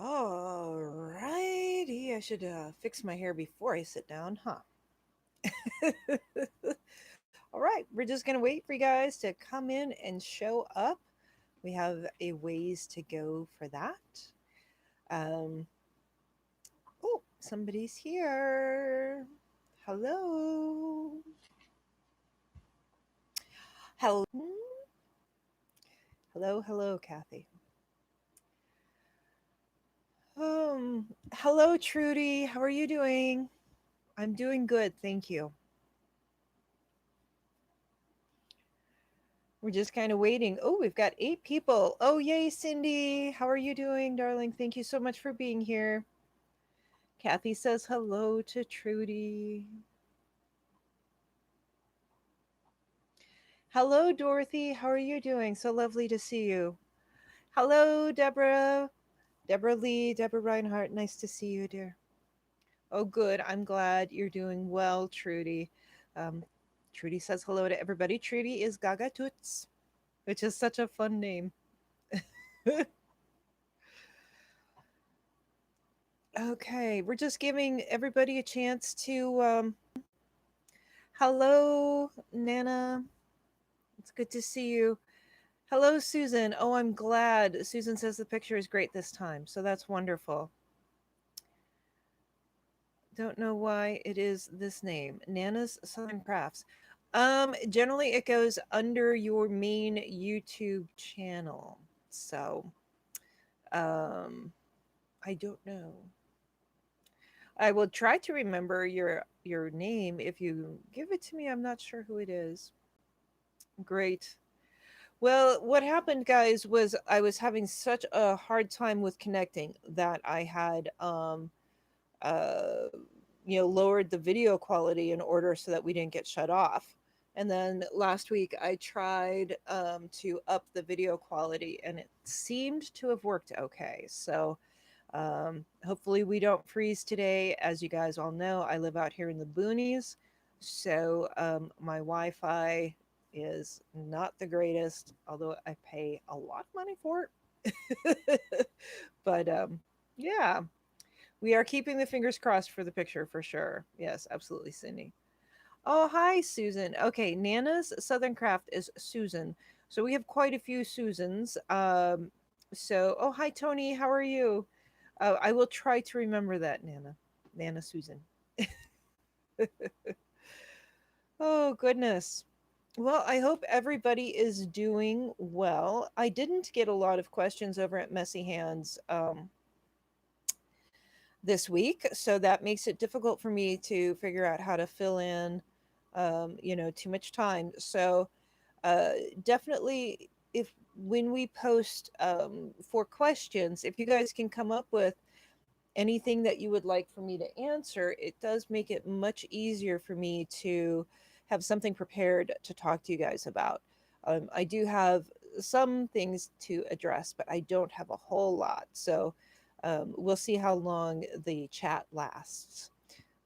All righty. I should fix my hair before I sit down, huh? All right. We're just going to wait for you guys to come in and show up. We have a ways to go for that. Um, oh, somebody's here. Hello. Hello. Hello, hello, Kathy. Hello, Trudy. How are you doing? I'm doing good, thank you. We're just kind of waiting. Oh, we've got 8 people. Oh, yay, Cindy. How are you doing, darling? Thank you so much for being here. Kathy says hello to Trudy. Hello, Dorothy. How are you doing? So lovely to see you. Hello, Deborah. Deborah Lee, Deborah Reinhardt. Nice to see you, dear. Oh, good. I'm glad you're doing well, Trudy. Um, Trudy says hello to everybody. Trudy is Gaga Toots, which is such a fun name. Okay, we're just giving everybody a chance to hello, Nana. It's good to see you. Hello, Susan. Oh, I'm glad. Susan says the picture is great this time, so that's wonderful. Don't know why it is this name. Nana's Southern Crafts. Generally it goes under your main YouTube channel. So, um I don't know. I will try to remember your name if you give it to me. I'm not sure who it is. Great. Well, what happened, guys, was I was having such a hard time with connecting that I had uh lowered the video quality in order so that we didn't get shut off. And then last week I tried to up the video quality and it seemed to have worked okay. So hopefully we don't freeze today. As you guys all know, I live out here in the boonies, so my Wi-Fi is not the greatest, although I pay a lot of money for it. But yeah, we are keeping the fingers crossed for the picture for sure. Yes, absolutely, Cindy. Oh, hi, Susan. Okay, Nana's Southern Craft is Susan. So we have quite a few Susans. Oh, hi, Tony. How are you? I will try to remember that, Nana. Nana Susan. Oh, goodness. Well, I hope everybody is doing well. I didn't get a lot of questions over at Messy Hands this week, so that makes it difficult for me to figure out how to fill in, too much time. So, uh, definitely, if when we post for questions, if you guys can come up with anything that you would like for me to answer, it does make it much easier for me to have something prepared to talk to you guys about. I do have some things to address, but I don't have a whole lot. So we'll see how long the chat lasts.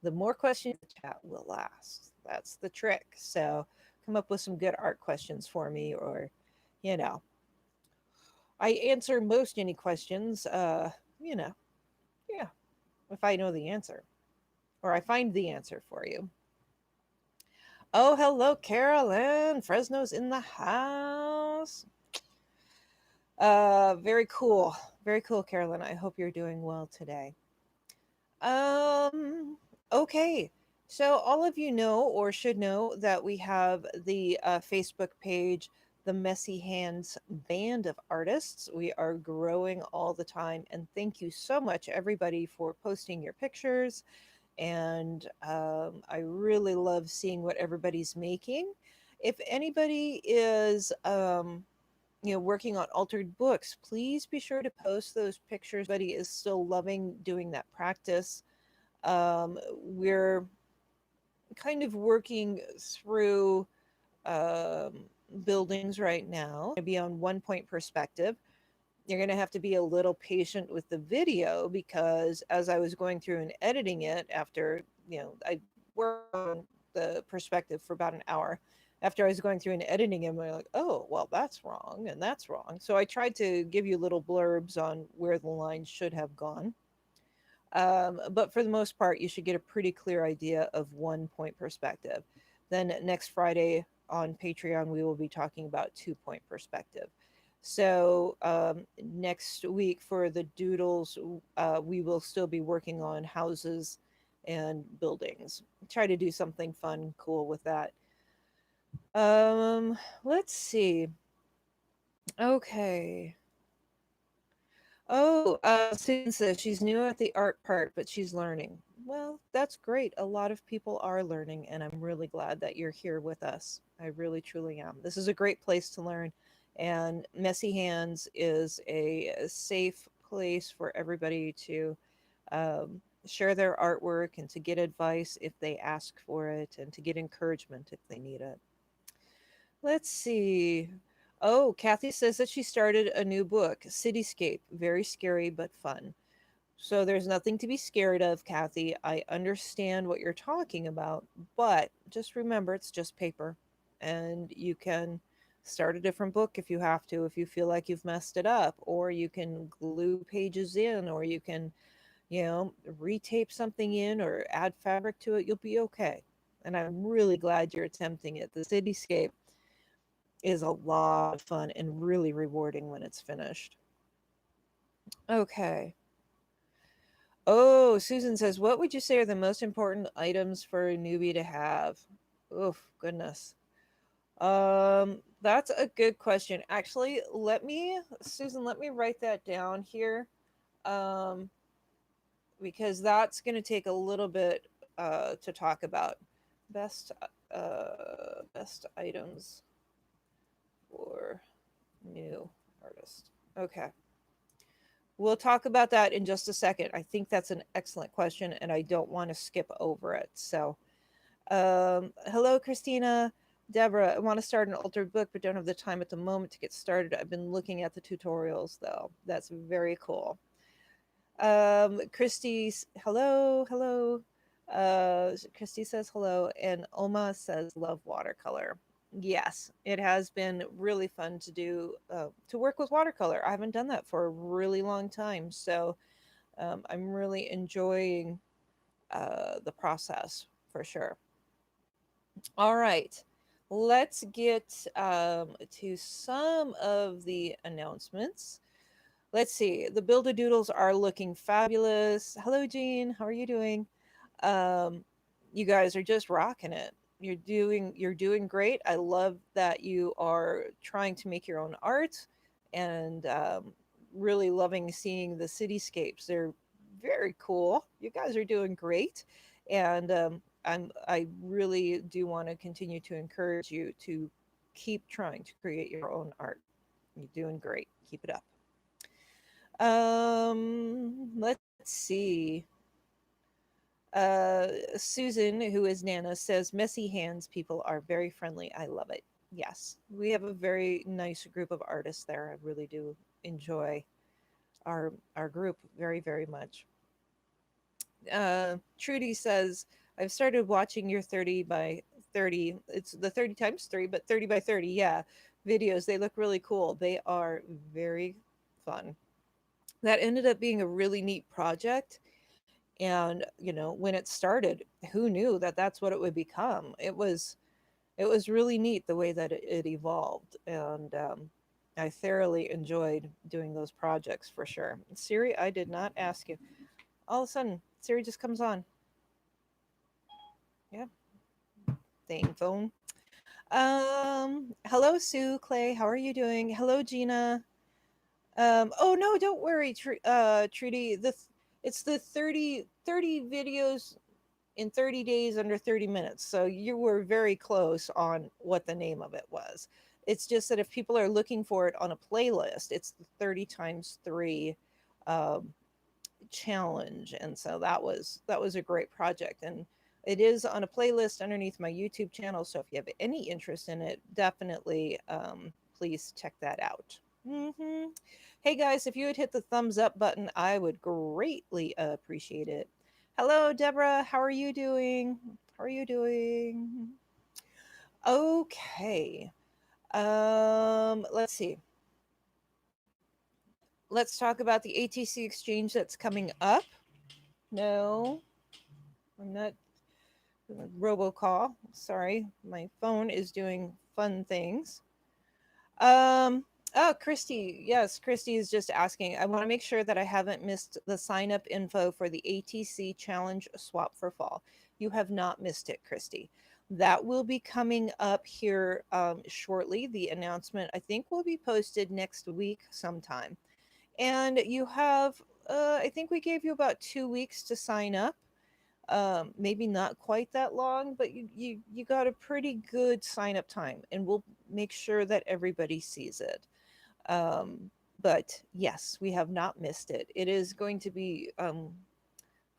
The more questions, the chat will last. That's the trick. So come up with some good art questions for me, or, you know, I answer most any questions, you know, yeah, if I know the answer or I find the answer for you. Oh, hello, Carolyn. Fresno's in the house. Very cool. Very cool, Carolyn. I hope you're doing well today. Okay. So all of you know or should know that we have the Facebook page, the Messy Hands Band of Artists. We are growing all the time, and thank you so much, everybody, for posting your pictures. And I really love seeing what everybody's making. If anybody is, working on altered books, please be sure to post those pictures. Everybody is still loving doing that practice. We're kind of working through um, buildings right now. To be on 1 point perspective, you're going to have to be a little patient with the video because as I was going through and editing it after, I worked on the perspective for about an hour. After I was going through and editing him, I'm like, oh, well, that's wrong and that's wrong. So I tried to give you little blurbs on where the lines should have gone. But for the most part, you should get a pretty clear idea of one point perspective. Then next Friday on Patreon, we will be talking about 2 point perspective. So next week for the doodles, we will still be working on houses and buildings. Try to do something fun, cool with that. Let's see. Okay. Oh, Susan says she's new at the art part, but she's learning. Well, that's great. A lot of people are learning, and I'm really glad that you're here with us. I really, truly am. This is a great place to learn, and Messy Hands is a safe place for everybody to share their artwork and to get advice if they ask for it, and to get encouragement if they need it. Let's see. Oh, Kathy says that she started a new book, Cityscape. Very scary but fun. So there's nothing to be scared of, Kathy. I understand what you're talking about, but just remember it's just paper. And you can start a different book if you have to, if you feel like you've messed it up, or you can glue pages in, or you can, retape something in or add fabric to it. You'll be okay. And I'm really glad you're attempting it. The Cityscape is a lot of fun and really rewarding when it's finished. Okay. Oh, Susan says, what would you say are the most important items for a newbie to have? Oof, goodness. That's a good question. Actually, Susan, let me write that down here. Um, because that's going to take a little bit to talk about. Best items for new artist. Okay. We'll talk about that in just a second. I think that's an excellent question, and I don't want to skip over it. So, hello, Christina. Deborah, I want to start an altered book, but don't have the time at the moment to get started. I've been looking at the tutorials, though. That's very cool. Christy's hello, hello. Christy says hello, and Oma says love watercolor. Yes, it has been really fun to work with watercolor. I haven't done that for a really long time, so I'm really enjoying the process for sure. All right, let's get to some of the announcements. Let's see. The Build-A-Doodles are looking fabulous. Hello, Jean. How are you doing? Um, you guys are just rocking it. You're doing great. I love that you are trying to make your own art, and really loving seeing the cityscapes. They're very cool. You guys are doing great, and I really do want to continue to encourage you to keep trying to create your own art. You're doing great. Keep it up. Let's see. Susan, who is Nana, says messy hands people are very friendly. I love it. Yes, we have a very nice group of artists there. I really do enjoy our group very, very much. Trudy says, I've started watching your 30 by 30. It's the 30 times 3, but 30 by 30. Yeah, videos. They look really cool. They are very fun. That ended up being a really neat project. And when it started, who knew that that's what it would become? It was really neat the way that it evolved, and I thoroughly enjoyed doing those projects for sure. Siri, I did not ask you. All of a sudden, Siri just comes on. Yeah, dang phone. Hello, Sue Clay. How are you doing? Hello, Gina. Oh no, don't worry, Trudy. It's the 30 videos in 30 days under 30 minutes. So you were very close on what the name of it was. It's just that if people are looking for it on a playlist, it's the 30 times 3 um, challenge. And so that was a great project. And it is on a playlist underneath my YouTube channel. So if you have any interest in it, definitely please check that out. hmm Hey guys, if you would hit the thumbs up button, I would greatly appreciate it. Hello, Deborah. How are you doing? How are you doing? Okay. Let's see. Let's talk about the ATC exchange that's coming up. No, I'm not. Robocall. Sorry, my phone is doing fun things. Oh, Christy. Yes, Christy is just asking. I want to make sure that I haven't missed the sign up info for the ATC Challenge Swap for Fall. You have not missed it, Christy. That will be coming up here shortly. The announcement, I think, will be posted next week sometime. And you have, I think we gave you about 2 weeks to sign up. Maybe not quite that long, but you got a pretty good sign up time, and we'll make sure that everybody sees it. But yes, we have not missed it. It is going to be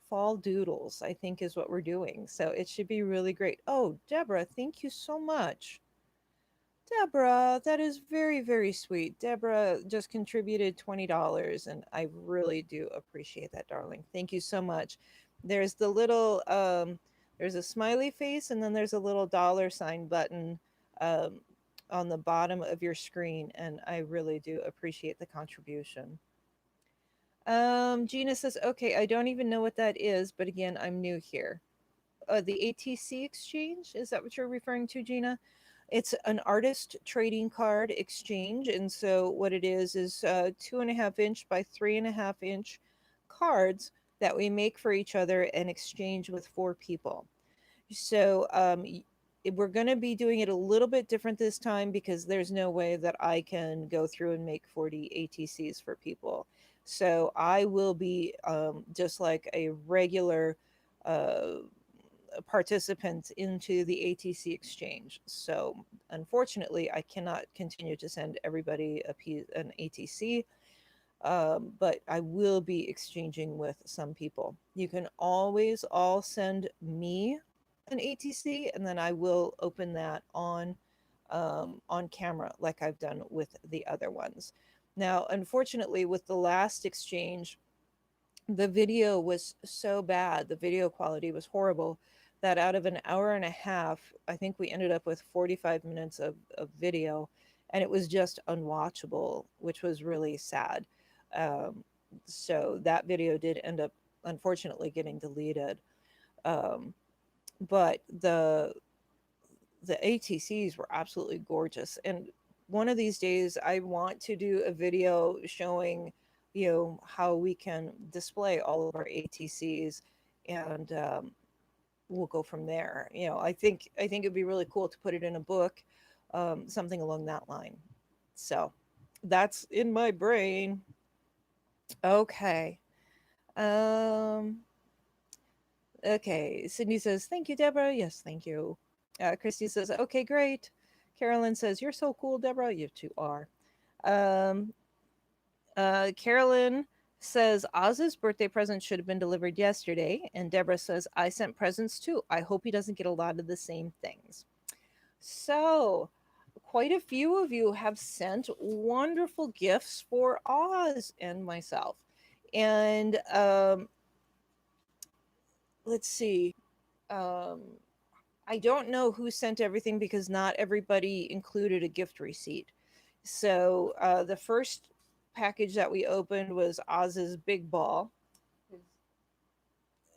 fall doodles, I think, is what we're doing. So it should be really great. Oh, Deborah, thank you so much. Deborah, that is very, very sweet. Deborah just contributed $20, and I really do appreciate that, darling. Thank you so much. There's the little, there's a smiley face, and then there's a little dollar sign button um, on the bottom of your screen, and I really do appreciate the contribution. Gina says, okay, I don't even know what that is, but again, I'm new here. The ATC exchange, is that what you're referring to, Gina? It's an artist trading card exchange. And so what it is 2.5 inch by 3.5 inch cards that we make for each other and exchange with four people. So we're going to be doing it a little bit different this time because there's no way that I can go through and make 40 ATCs for people. So I will be just like a regular uh, participant into the ATC exchange. So unfortunately, I cannot continue to send everybody an ATC, but I will be exchanging with some people. You can always all send me an ATC, and then I will open that on camera like I've done with the other ones. Now, unfortunately, with the last exchange, the video was so bad, the video quality was horrible, that out of an hour and a half, I think we ended up with 45 minutes of video, and it was just unwatchable, which was really sad. Um, so that video did end up, unfortunately, getting deleted. Um, but the ATCs were absolutely gorgeous. And one of these days, I want to do a video showing, how we can display all of our ATCs, and we'll go from there. I think it'd be really cool to put it in a book, something along that line. So that's in my brain. Okay. Um, okay. Sydney says, thank you, Deborah. Yes, thank you. Christy says, okay, great. Carolyn says, you're so cool, Deborah. You two are. Um, Carolyn says, Oz's birthday present should have been delivered yesterday. And Deborah says, I sent presents too. I hope he doesn't get a lot of the same things. So, quite a few of you have sent wonderful gifts for Oz and myself. And let's see. Um, I don't know who sent everything because not everybody included a gift receipt. So the first package that we opened was Oz's big ball.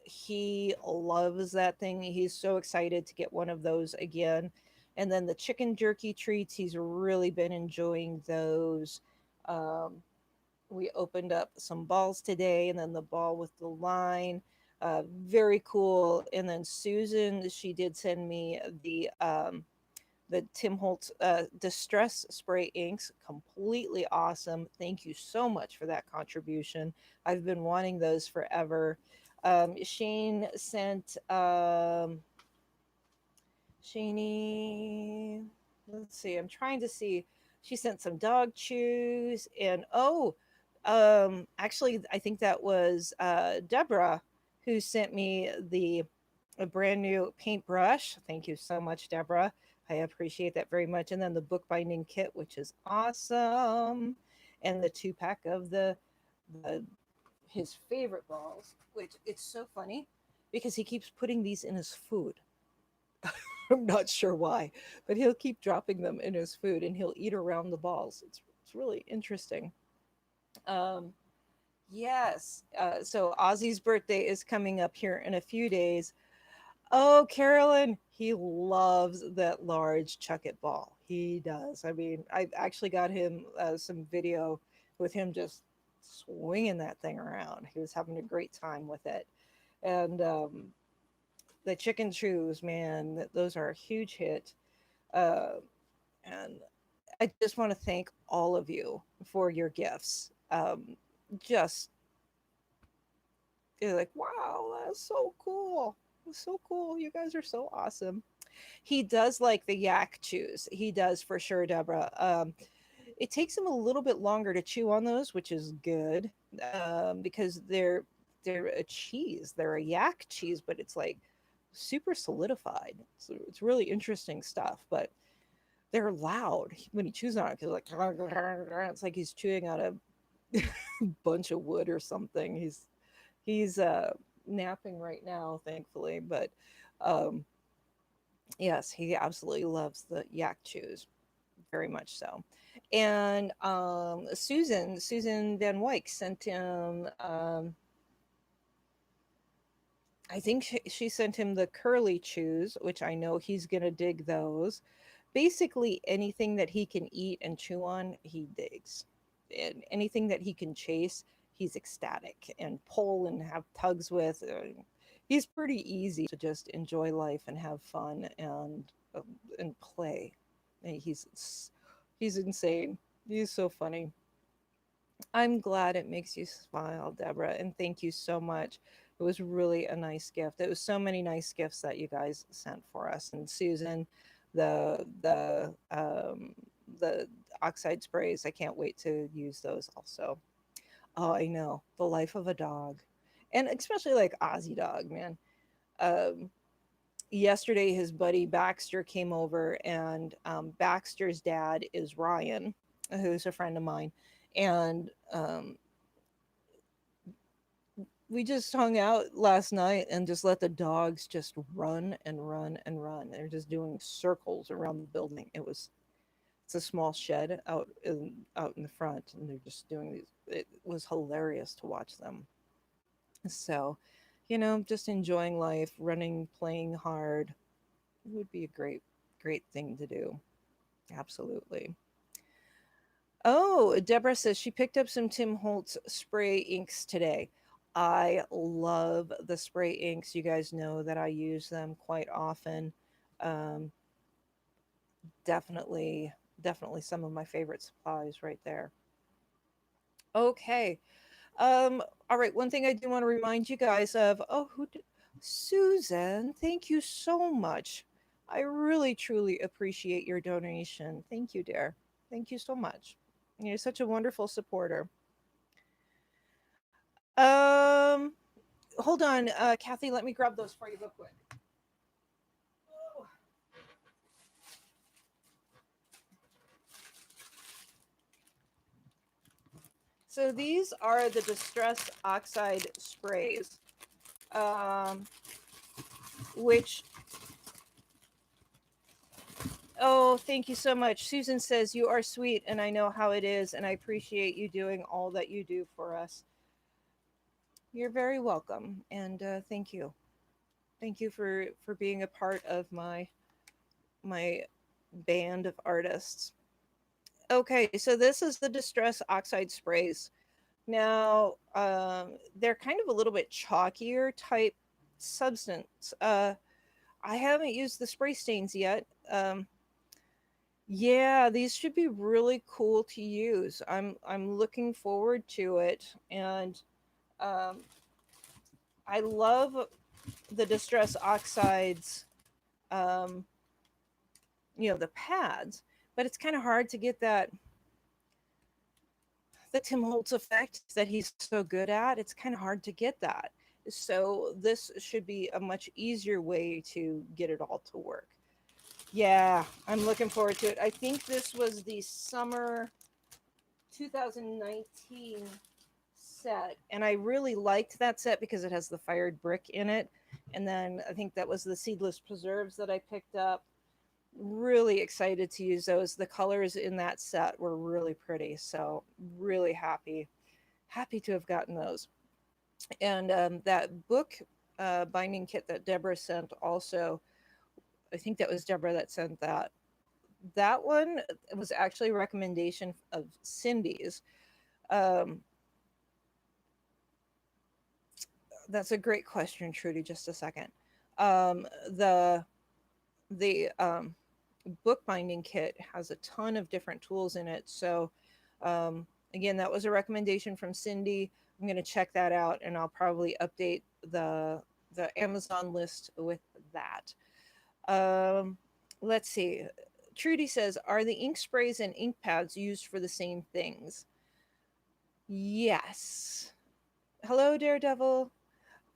He loves that thing. He's so excited to get one of those again. And then the chicken jerky treats, he's really been enjoying those. Um, we opened up some balls today, and then the ball with the line. Very cool. And then Susan, she did send me the Tim Holtz Distress Spray inks. Completely awesome. Thank you so much for that contribution. I've been wanting those forever. Shane sent Shaney. Let's see. I'm trying to see. She sent some dog chews, and actually, I think that was Deborah who sent me a brand new paintbrush. Thank you so much, Deborah. I appreciate that very much. And then the bookbinding kit, which is awesome, and the 2-pack of the his favorite balls, which it's so funny because he keeps putting these in his food. I'm not sure why, but he'll keep dropping them in his food and he'll eat around the balls. It's really interesting. Um, yes. So Ozzy's birthday is coming up here in a few days. Oh, Carolyn, he loves that large chuck it ball. He does. I mean, I actually got him some video with him just swinging that thing around. He was having a great time with it. And the chicken chews, man, those are a huge hit. Uh, and I just want to thank all of you for your gifts. Just you're like, wow, that's so cool. That's so cool. You guys are so awesome. He does like the yak chews. He does for sure, Deborah. It takes him a little bit longer to chew on those, which is good because they're a cheese. They're a yak cheese, but it's like super solidified. So it's really interesting stuff. But they're loud when he chews on it because like it's like he's chewing on a bunch of wood or something. He's napping right now, thankfully, but um, yes, he absolutely loves the yak chews, very much so. And Susan Van Wyk sent him. I think she sent him the curly chews, which I know he's gonna dig those. Basically, anything that he can eat and chew on, he digs. And anything that he can chase, he's ecstatic and pull and have tugs with. He's pretty easy to just enjoy life and have fun and play. And he's insane. He's so funny. I'm glad it makes you smile, Deborah, and thank you so much. It was really a nice gift. It was so many nice gifts that you guys sent for us. And Susan, the oxide sprays, I can't wait to use those also. Oh, I know. The life of a dog. And especially like Aussie dog, man. Um, Yesterday his buddy Baxter came over and Baxter's dad is Ryan, who's a friend of mine. And we just hung out last night and just let the dogs just run and run and run. They're just doing circles around the building. It's a small shed out in the front, and they're just doing these. It was hilarious to watch them. So, just enjoying life, running, playing hard. It would be a great thing to do. Absolutely. Oh, Deborah says she picked up some Tim Holtz spray inks today. I love the spray inks. You guys know that I use them quite often. Um, definitely, definitely some of my favorite supplies right there. Okay. All right. One thing I do want to remind you guys of. Oh, Susan, thank you so much. I really, truly appreciate your donation. Thank you, dear. Thank you so much. You're such a wonderful supporter. Um, Hold on, Kathy. Let me grab those for you real quick. Oh. So these are the Distress Oxide sprays, um, which. Oh, thank you so much. Susan says you are sweet, and I know how it is, and I appreciate you doing all that you do for us. You're very welcome, and thank you. Thank you for being a part of my band of artists. Okay, so this is the Distress Oxide sprays. Now, they're kind of a little bit chalkier type substance. I haven't used the spray stains yet. Yeah, these should be really cool to use. I'm looking forward to it, and um, I love the Distress Oxides. Um, the pads, but it's kind of hard to get that the Tim Holtz effect that he's so good at. It's kind of hard to get that. So this should be a much easier way to get it all to work. Yeah, I'm looking forward to it. I think this was the summer 2019 set, and I really liked that set because it has the fired brick in it. And then I think that was the seedless preserves that I picked up. Really excited to use those. The colors in that set were really pretty. So really happy to have gotten those. And that book binding kit that Deborah sent also, I think that was Deborah that sent that. That one was actually a recommendation of Cindy's. Um, that's a great question, Trudy. Just a second. The the bookbinding kit has a ton of different tools in it. So again, that was a recommendation from Cindy. I'm going to check that out, and I'll probably update the Amazon list with that. Um, let's see. Trudy says, "Are the ink sprays and ink pads used for the same things?" Yes. Hello, Daredevil.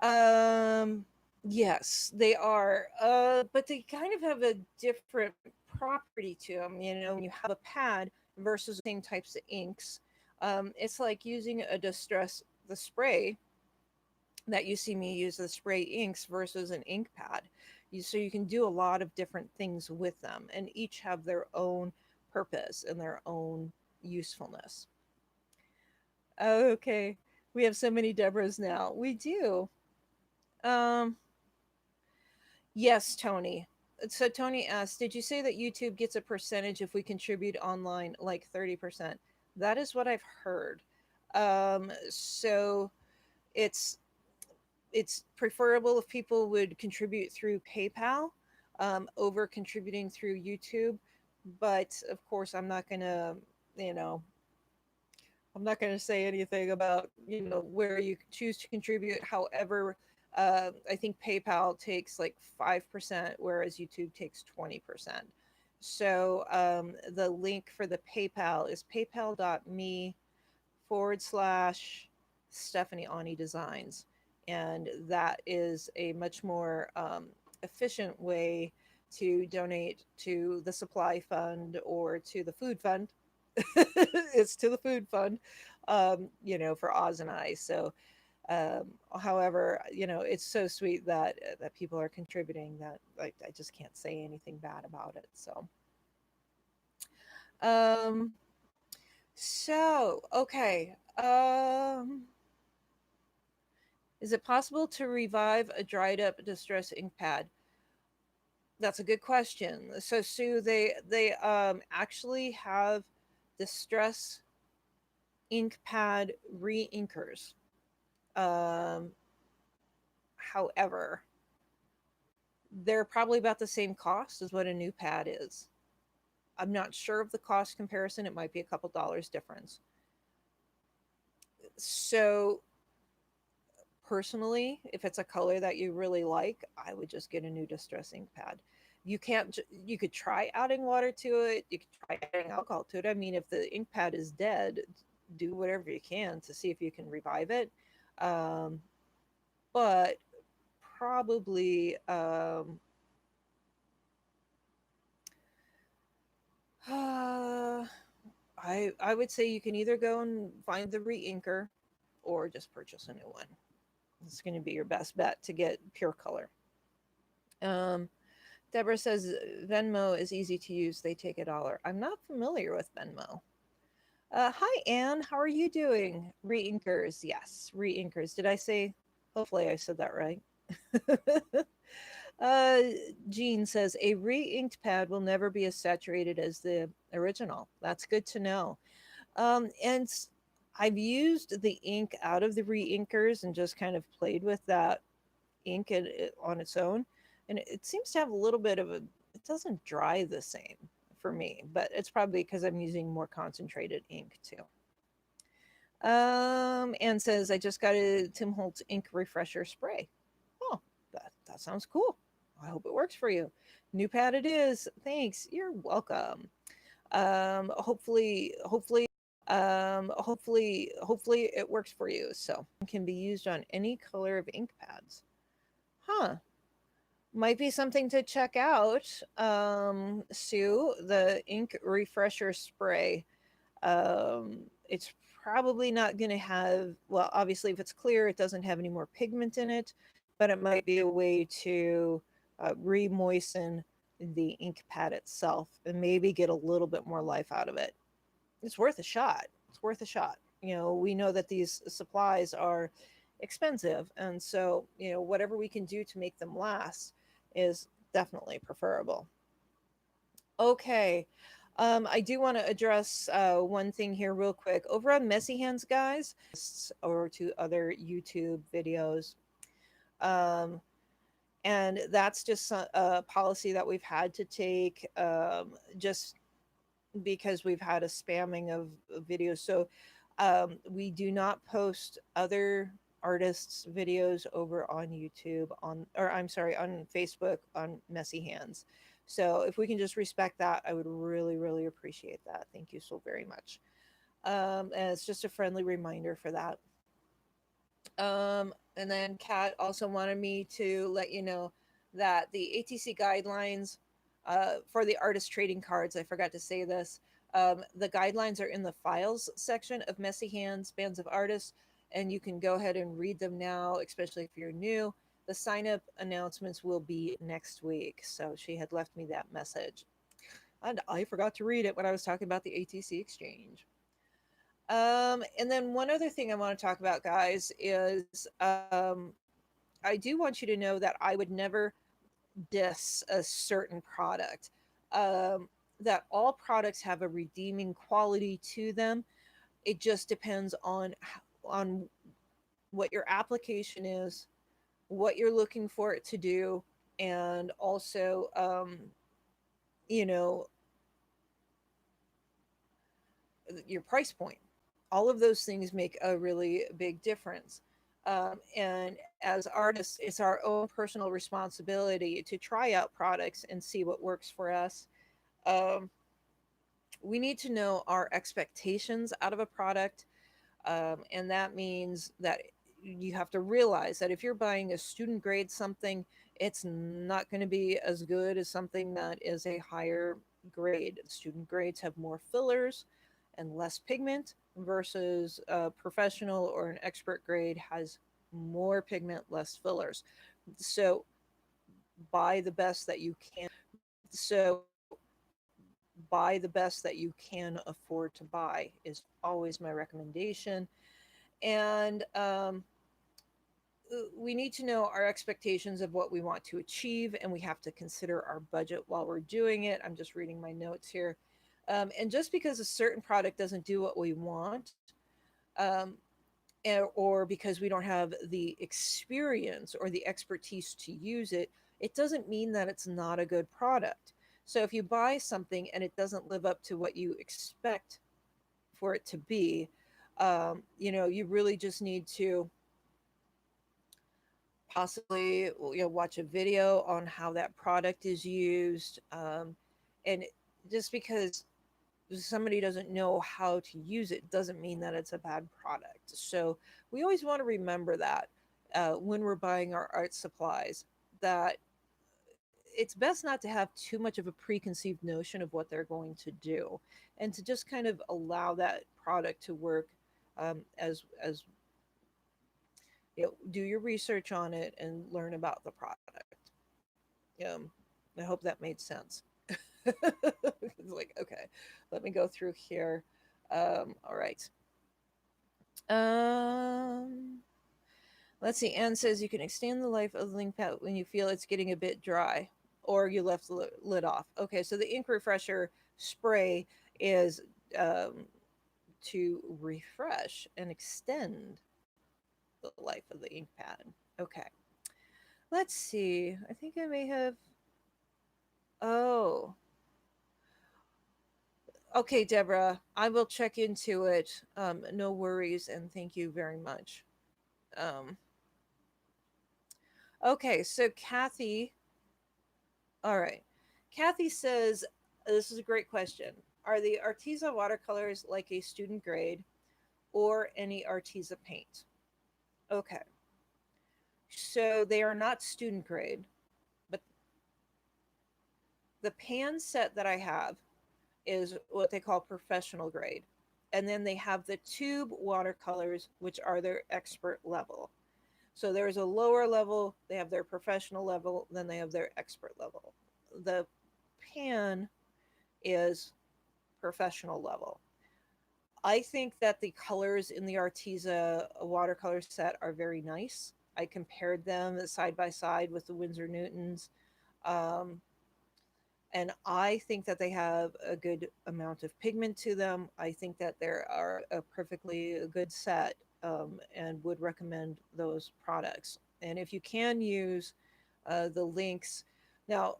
Um, yes, they are. But they kind of have a different property to them. You know, when you have a pad versus the same types of inks, it's like using a distress the spray that you see me use the spray inks versus an ink pad. So you can do a lot of different things with them, and each have their own purpose and their own usefulness. Okay, we have so many Deborahs now. We do. Um, Yes, Tony. So Tony asked, "Did you say that YouTube gets a percentage if we contribute online, like 30%?" That is what I've heard. So it's it's preferable if people would contribute through PayPal over contributing through YouTube. But of course, you know, I'm not going to say anything about where you choose to contribute. However, I think PayPal takes like 5%, whereas YouTube takes 20%. So the link for the PayPal is paypal.me/. Stephanie Ani Designs, and that is a much more efficient way to donate to the supply fund or to the food fund. It's to the food fund, for Oz and I. So, however, it's so sweet that people are contributing that I just can't say anything bad about it. So, um, okay. Is it possible to revive a dried up distress ink pad? That's a good question. So, Sue, they actually have distress ink pad re-inkers. Um, However, they're probably about the same cost as what a new pad is. I'm not sure of the cost comparison. It might be a couple dollars difference. So, personally, if it's a color that you really like, I would just get a new distress ink pad. You can't, you could try adding water to it, you could try adding alcohol to it. I mean, if the ink pad is dead, do whatever you can to see if you can revive it. Um, but probably uh, I would say you can either go and find the reinker or just purchase a new one. It's going to be your best bet to get pure color. Um, Deborah says Venmo is easy to use. They take $1. I'm not familiar with Venmo. Hi, Anne. How are you doing? Reinkers. Yes, reinkers. Did I say? Hopefully, I said that right. uh, Jean says a re-inked pad will never be as saturated as the original. That's good to know. And I've used the ink out of the re-inkers and just kind of played with that ink on its own, and it seems to have a little bit of a. It doesn't dry the same for me, but it's probably because I'm using more concentrated ink too. And says I just got a Tim Holtz ink refresher spray. Oh, that sounds cool. I hope it works for you. New pad it is. Thanks. You're welcome. Hopefully it works for you. So it can be used on any color of ink pads. Huh. Might be something to check out. Sue, the ink refresher spray. It's probably not going to have, well, obviously, if it's clear, it doesn't have any more pigment in it. but it might be a way to re-moisten the ink pad itself and maybe get a little bit more life out of it. It's worth a shot. It's worth a shot. We know that these supplies are expensive, and so whatever we can do to make them last is definitely preferable. Okay. I do want to address one thing here real quick. Over on Messy Hands, guys, or to other YouTube videos, um, and that's just a policy that we've had to take, just because we've had a spamming of videos. So we do not post other artists' videos over on YouTube, or I'm sorry, on Facebook, on Messy Hands. So if we can just respect that, I would really, really appreciate that. Thank you so very much. And it's just a friendly reminder for that. And then Kat also wanted me to let you know that the ATC guidelines for the artist trading cards, I forgot to say this, the guidelines are in the files section of Messy Hands, Bands of Artists, and you can go ahead and read them now, especially if you're new. The sign up announcements will be next week. So she had left me that message. And I forgot to read it when I was talking about the ATC exchange. And then one other thing I want to talk about, guys, is I do want you to know that I would never diss a certain product. Um, that all products have a redeeming quality to them. It just depends on what your application is, what you're looking for it to do, and also, you know, your price point. All of those things make a really big difference. And as artists, it's our own personal responsibility to try out products and see what works for us. Um, we need to know our expectations out of a product. And that means that you have to realize that if you're buying a student grade something, it's not going to be as good as something that is a higher grade. Student grades have more fillers and less pigment versus a professional or an expert grade has more pigment, less fillers. So buy the best that you can. So buy the best that you can afford to buy is always my recommendation. And we need to know our expectations of what we want to achieve, and we have to consider our budget while we're doing it. I'm just reading my notes here. And just because a certain product doesn't do what we want, um, or because we don't have the experience or the expertise to use it, it doesn't mean that it's not a good product. So if you buy something and it doesn't live up to what you expect for it to be, you really just need to possibly watch a video on how that product is used, and just because somebody doesn't know how to use it doesn't mean that it's a bad product. So we always want to remember that when we're buying our art supplies, that it's best not to have too much of a preconceived notion of what they're going to do, and to just kind of allow that product to work, as do your research on it and learn about the product. I hope that made sense. It's like, okay, let me go through here. All right. Um, let's see. Anne says you can extend the life of the link pad when you feel it's getting a bit dry or you left the lid off. Okay, so the ink refresher spray is um, to refresh and extend the life of the ink pad. Okay. Let's see. I think I may have. Oh, okay, Deborah. I will check into it. No worries, and thank you very much. Um, okay, so Kathy. All right. Kathy says, this is a great question. Are the Arteza watercolors like a student grade or any Arteza paint? Okay. So they are not student grade, but the pan set that I have is what they call professional grade. And then they have the tube watercolors, which are their expert level. So there's a lower level, they have their professional level, then they have their expert level. The pan is professional level. I think that the colors in the Arteza watercolor set are very nice. I compared them side by side with the Winsor Newtons. Um, and I think that they have a good amount of pigment to them. I think that they are a perfectly good set, and would recommend those products. And if you can use the links, now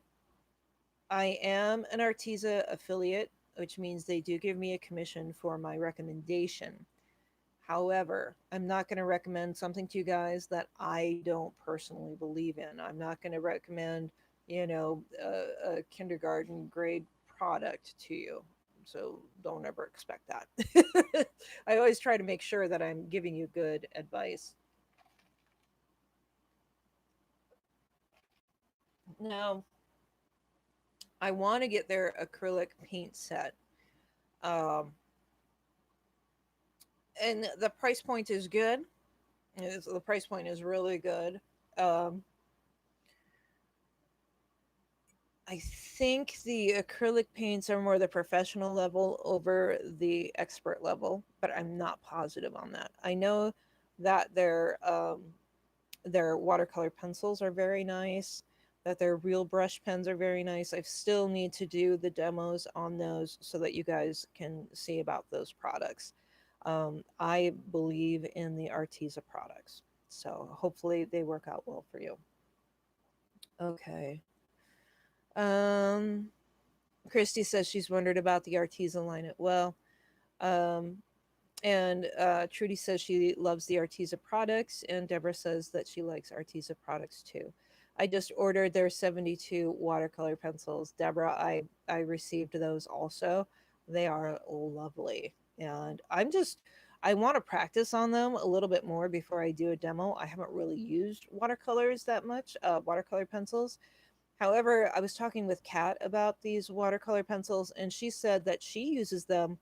I am an Arteza affiliate, which means they do give me a commission for my recommendation. However, I'm not going to recommend something to you guys that I don't personally believe in. I'm not going to recommend, a kindergarten grade product to you. So don't ever expect that. I always try to make sure that I'm giving you good advice. Now, I want to get their acrylic paint set. Um, and the price point is good. The price point is really good. Um, I think the acrylic paints are more the professional level over the expert level, but I'm not positive on that. I know that their watercolor pencils are very nice, that their real brush pens are very nice. I still need to do the demos on those so that you guys can see about those products. I believe in the Arteza products, so hopefully they work out well for you. Okay. Um, Christy says she's wondered about the Arteza line as well. Um, and Trudy says she loves the Arteza products, and Deborah says that she likes Arteza products too. I just ordered their 72 watercolor pencils. Deborah, I received those also. They are lovely. And I want to practice on them a little bit more before I do a demo. I haven't really used watercolors that much, watercolor pencils. However, I was talking with Kat about these watercolor pencils, and she said that she uses them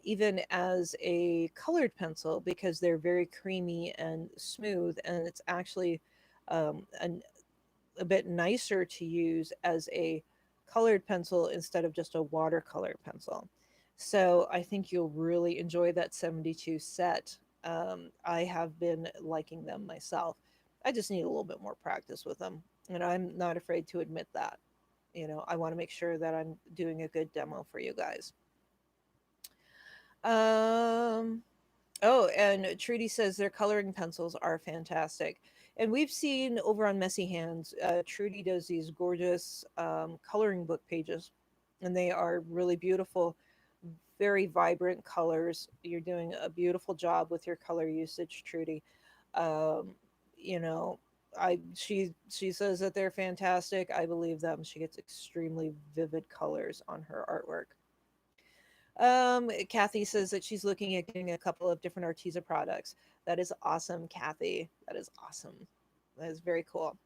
even as a colored pencil because they're very creamy and smooth, and it's actually a bit nicer to use as a colored pencil instead of just a watercolor pencil. So I think you'll really enjoy that 72 set. I have been liking them myself. I just need a little bit more practice with them, and I'm not afraid to admit that. I want to make sure that I'm doing a good demo for you guys. Um, Oh, and Trudy says their coloring pencils are fantastic. And we've seen over on Messy Hands, Trudy does these gorgeous coloring book pages, and they are really beautiful, very vibrant colors. You're doing a beautiful job with your color usage, Trudy. Um, you know, she says that they're fantastic. I believe them. She gets extremely vivid colors on her artwork. Kathy says that she's looking at getting a couple of different Arteza products. That is awesome, Kathy. That is awesome. That is very cool.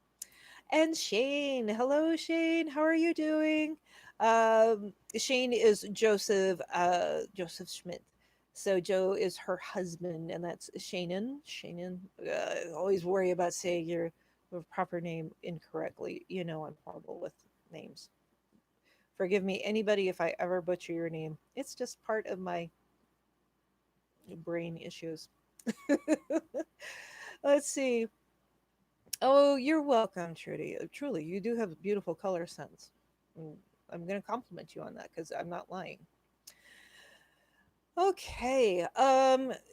And Shane, hello, Shane. How are you doing? Shane is Joseph Schmidt. So Joe is her husband, and that's Shannon. Shannon. Always worry about saying your proper name incorrectly. I'm horrible with names. Forgive me, anybody, if I ever butcher your name. It's just part of my brain issues. Let's see. Oh, you're welcome, Trudy. Truly, you do have beautiful color sense. Mm, I'm going to compliment you on that because I'm not lying. Okay,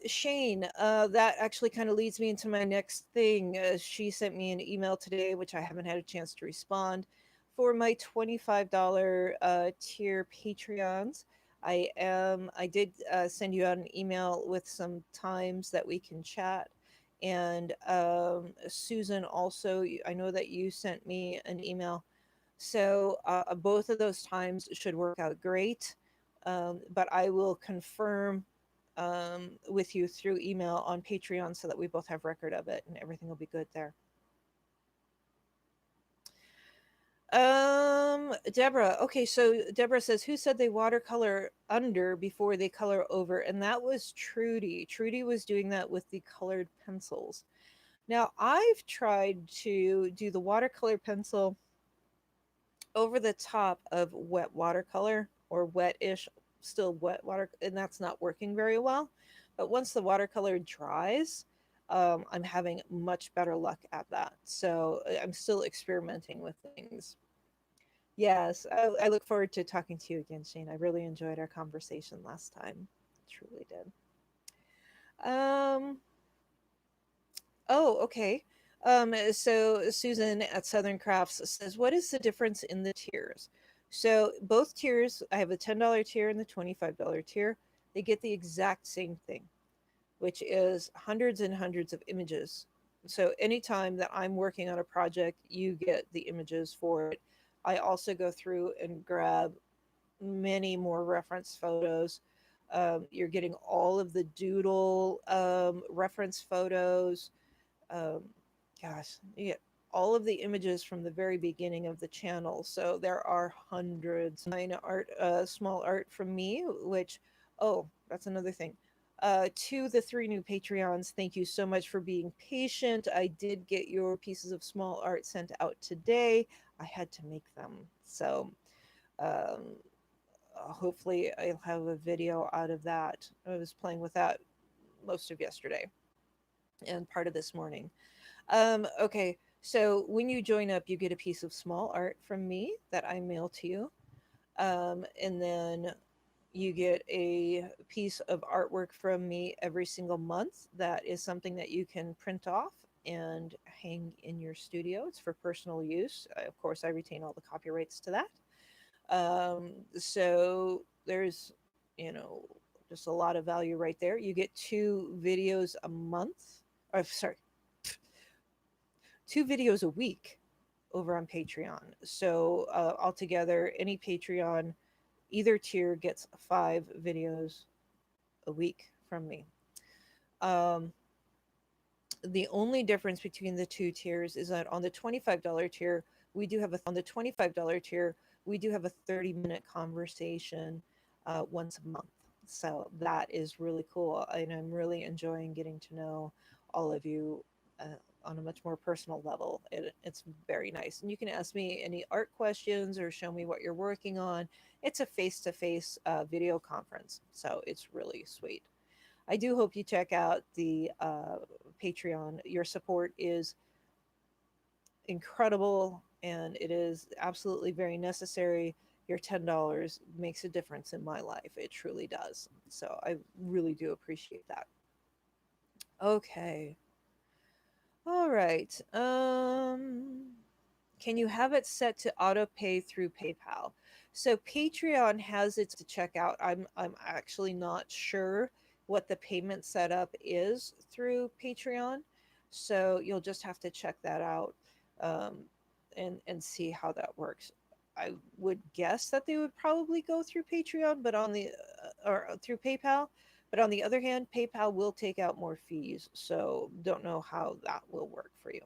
Shane, that actually kind of leads me into my next thing. She sent me an email today, which I haven't had a chance to respond. For my $25 tier Patreons, I did send you out an email with some times that we can chat. And Susan, also, I know that you sent me an email. So both of those times should work out great. But I will confirm with you through email on Patreon so that we both have record of it and everything will be good there. Deborah. Okay, so Deborah says, who said they watercolor under before they color over? And that was Trudy. Trudy was doing that with the colored pencils. Now, I've tried to do the watercolor pencil over the top of wet watercolor or wet-ish, still wet water, and that's not working very well. But once the watercolor dries, I'm having much better luck at that. So I'm still experimenting with things. Yes, I look forward to talking to you again, Shane. I really enjoyed our conversation last time. Truly did. Um, Oh, okay. So Susan at Southern Crafts says, "What is the difference in the tiers?" So both tiers, I have the $10 tier and the $25 tier. They get the exact same thing, which is hundreds and hundreds of images. So anytime that I'm working on a project, you get the images for it. I also go through and grab many more reference photos. You're getting all of the doodle reference photos. um, Gosh, you get all of the images from the very beginning of the channel. So there are hundreds. Mine art, small art from me, which, oh, that's another thing. To the three new Patreons, thank you so much for being patient. I did get your pieces of small art sent out today. I had to make them. So um, hopefully I'll have a video out of that. I was playing with that most of yesterday and part of this morning. Okay, so when you join up, you get a piece of small art from me that I mail to you. And then you get a piece of artwork from me every single month. That is something that you can print off and hang in your studio. It's for personal use. Of course, I retain all the copyrights to that. So there's, you know, just a lot of value right there. You get two videos a month. Or, sorry, two videos a week over on Patreon. So altogether, any Patreon, either tier gets 5 videos a week from me. Um, the only difference between the two tiers is that on the $25 tier, we do have a 30-minute conversation once a month. So that is really cool, and I'm really enjoying getting to know all of you on a much more personal level. It's very nice, and you can ask me any art questions or show me what you're working on. It's a face-to-face video conference, so it's really sweet. I do hope you check out the Patreon. Your support is incredible and it is absolutely very necessary. Your $10 makes a difference in my life. It truly does. So I really do appreciate that. Okay. All right. Can you have it set to auto pay through PayPal? So Patreon has it to check out. I'm actually not sure what the payment setup is through Patreon. So you'll just have to check that out um, and see how that works. I would guess that they would probably go through Patreon, but on the or through PayPal. But on the other hand, PayPal will take out more fees. So don't know how that will work for you.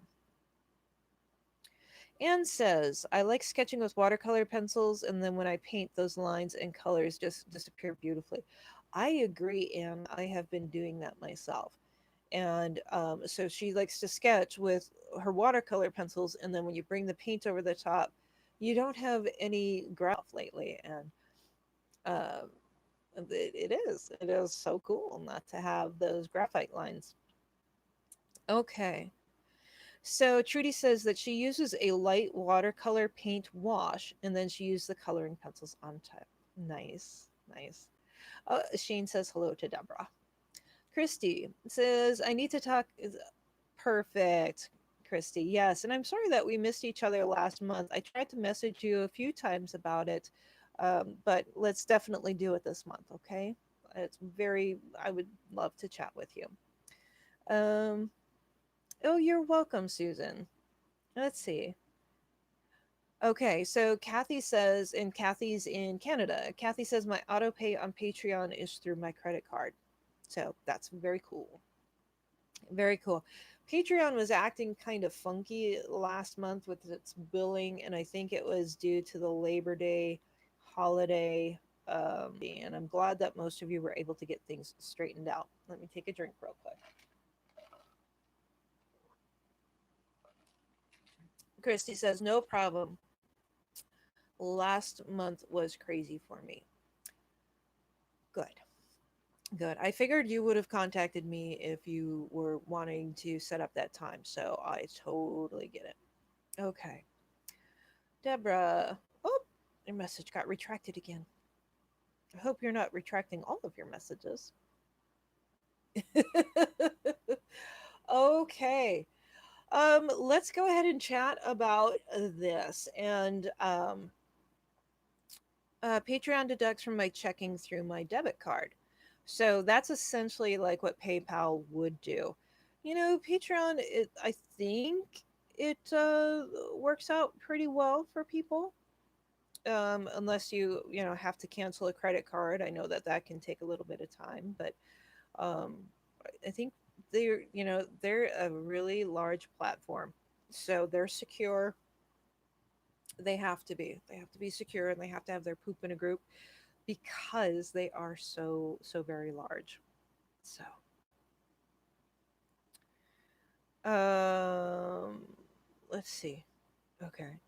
Anne says, I like sketching with watercolor pencils, and then when I paint, those lines and colors just disappear beautifully. I agree, Anne. I have been doing that myself. And so she likes to sketch with her watercolor pencils, and then when you bring the paint over the top, you don't have any graph lately. And um, it is so cool not to have those graphite lines. Okay. So Trudy says that she uses a light watercolor paint wash and then she used the coloring pencils on top. Nice, nice. Shane says hello to Deborah. Christy says, I need to talk. Perfect, Christy. Yes, and I'm sorry that we missed each other last month. I tried to message you a few times about it, but let's definitely do it this month, okay? I would love to chat with you. Um, oh, you're welcome, Susan. Let's see. Okay, so Kathy says, and Kathy's in Canada. Kathy says my auto pay on Patreon is through my credit card. So that's very cool. Very cool. Patreon was acting kind of funky last month with its billing, and I think it was due to the Labor Day holiday. And I'm glad that most of you were able to get things straightened out. Let me take a drink real quick. Christy says, no problem. Last month was crazy for me. Good. Good. I figured you would have contacted me if you were wanting to set up that time, so I totally get it. Okay. Deborah. Oh, your message got retracted again. I hope you're not retracting all of your messages. Okay. Let's go ahead and chat about this. And Patreon deducts from my checking through my debit card. So that's essentially like what PayPal would do. Patreon, I think it works out pretty well for people. Unless you have to cancel a credit card. I know that that can take a little bit of time, but um, I think they're a really large platform, so they're secure. They have to be secure, and they have to have their poop in a group because they are so very large. So um let's see. Okay.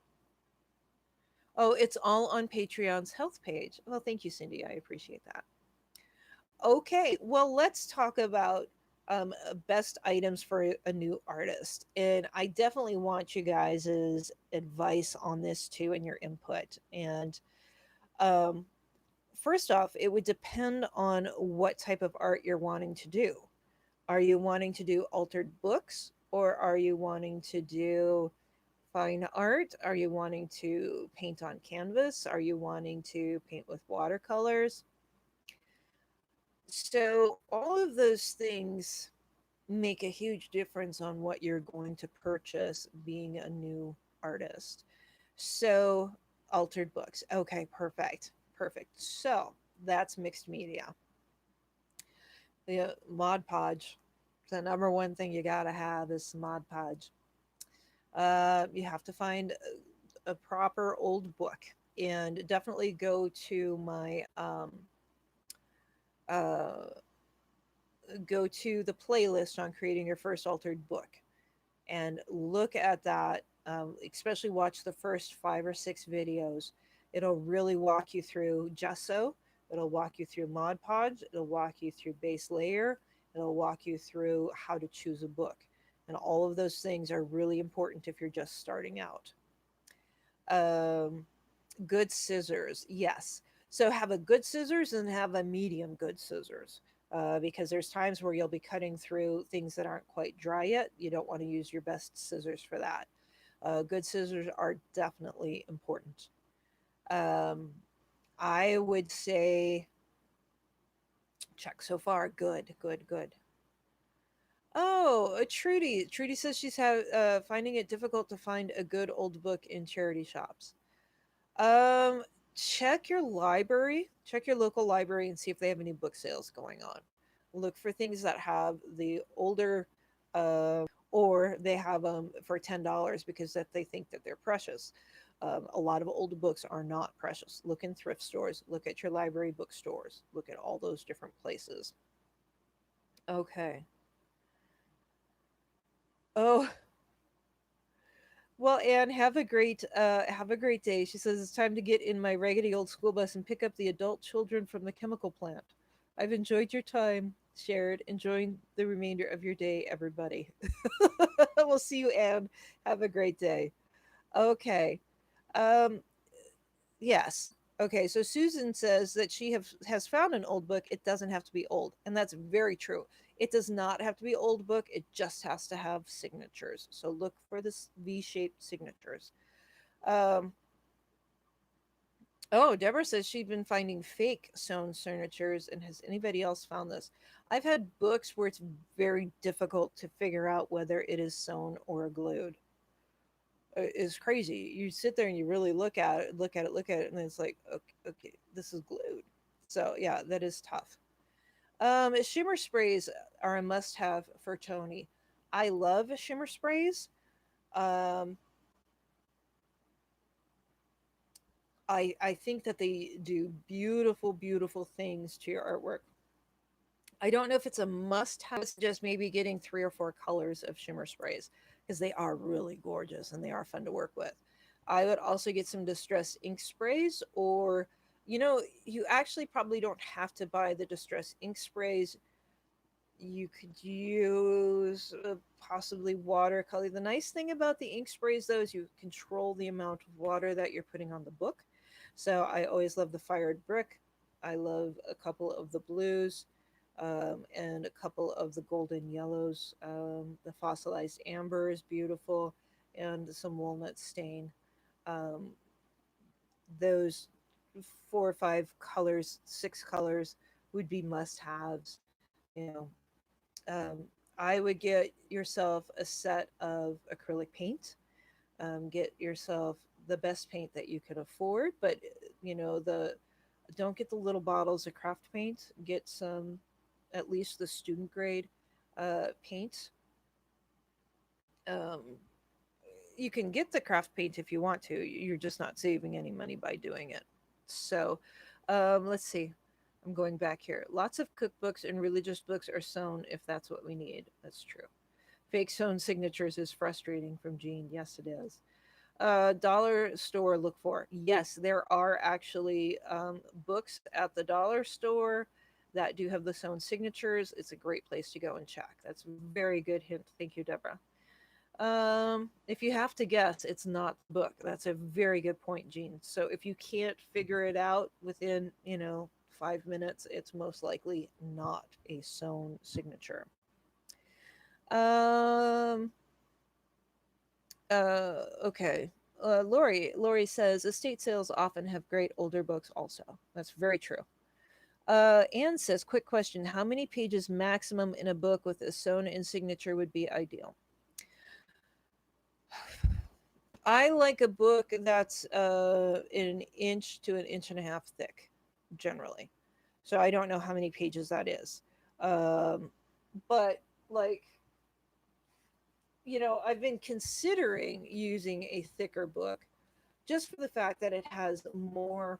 Oh, it's all on Patreon's health page. Well, thank you, Cindy. I appreciate that. Okay, well, let's talk about best items for a new artist. And I definitely want you guys' advice on this too and your input. And um, first off, it would depend on what type of art you're wanting to do. Are you wanting to do altered books, or are you wanting to do fine art? Are you wanting to paint on canvas? Are you wanting to paint with watercolors? So, all of those things make a huge difference on what you're going to purchase being a new artist. So, altered books. Okay, perfect. Perfect. So, that's mixed media. The Mod Podge. The number one thing you got to have is Mod Podge. You have to find a proper old book, and definitely go to my uh, go to the playlist on creating your first altered book and look at that. Especially watch the first 5 or 6 videos. It'll really walk you through gesso. It'll walk you through Mod Podge. It'll walk you through base layer. It'll walk you through how to choose a book. And all of those things are really important if you're just starting out. Um, Good scissors, yes. So have a good scissors and have a medium good scissors. Because there's times where you'll be cutting through things that aren't quite dry yet. You don't want to use your best scissors for that. Good scissors are definitely important. Um, I would say check so far. Good, good, good. Oh, Trudy. Trudy says she's finding it difficult to find a good old book in charity shops. Um, Check your library, check your local library and see if they have any book sales going on. Look for things that have the older, or they have them for $10 because that they think that they're precious. A lot of old books are not precious. Look in thrift stores, look at your library bookstores, look at all those different places. Okay. Oh, well, Anne, have a great day. She says it's time to get in my raggedy old school bus and pick up the adult children from the chemical plant. I've enjoyed your time shared. Enjoying the remainder of your day, everybody. We'll see you, Anne. Have a great day. Okay. Um, yes. Okay, so Susan says that she has found an old book. It doesn't have to be old, and that's very true. It does not have to be old book. It just has to have signatures. So look for this V-shaped signatures. Um, oh, Deborah says she'd been finding fake sewn signatures, and has anybody else found this? I've had books where it's very difficult to figure out whether it is sewn or glued. Is crazy. You sit there and you really look at it, and it's like, okay, okay, this is glued. So yeah, that is tough. Shimmer sprays are a must-have for Tony. I love shimmer sprays. Um, I think that they do beautiful, beautiful things to your artwork. I don't know if it's a must-have. It's just maybe getting 3 or 4 colors of shimmer sprays. because they are really gorgeous and they are fun to work with. I would also get some distress ink sprays, or, you actually probably don't have to buy the distress ink sprays. You could use possibly watercolor. The nice thing about the ink sprays, though, is you control the amount of water that you're putting on the book. So I always love the fired brick. I love a couple of the blues, and a couple of the golden yellows. The fossilized amber is beautiful, and some walnut stain. Um, those 4 or 5 colors, 6 colors would be must haves. You know, um, I would get yourself a set of acrylic paint. Get yourself the best paint that you can afford, but the don't get the little bottles of craft paint. Get some, at least the student grade paint. Um, you can get the craft paint if you want to. You're just not saving any money by doing it. So, let's see. I'm going back here. Lots of cookbooks and religious books are sewn if that's what we need. That's true. Fake sewn signatures is frustrating from Jean. Yes, it is. Dollar store look for. Yes, there are actually books at the dollar store that do have the sewn signatures. It's a great place to go and check. That's a very good hint. Thank you, Deborah. If you have to guess, it's not the book. That's a very good point, Jean. So if you can't figure it out within, 5 minutes, it's most likely not a sewn signature. Um, okay. Lori says estate sales often have great older books also. That's very true. Anne says, quick question. How many pages maximum in a book with a sewn in signature would be ideal? I like a book that's an inch to an inch and a half thick, generally. So I don't know how many pages that is. Um, but like, I've been considering using a thicker book just for the fact that it has more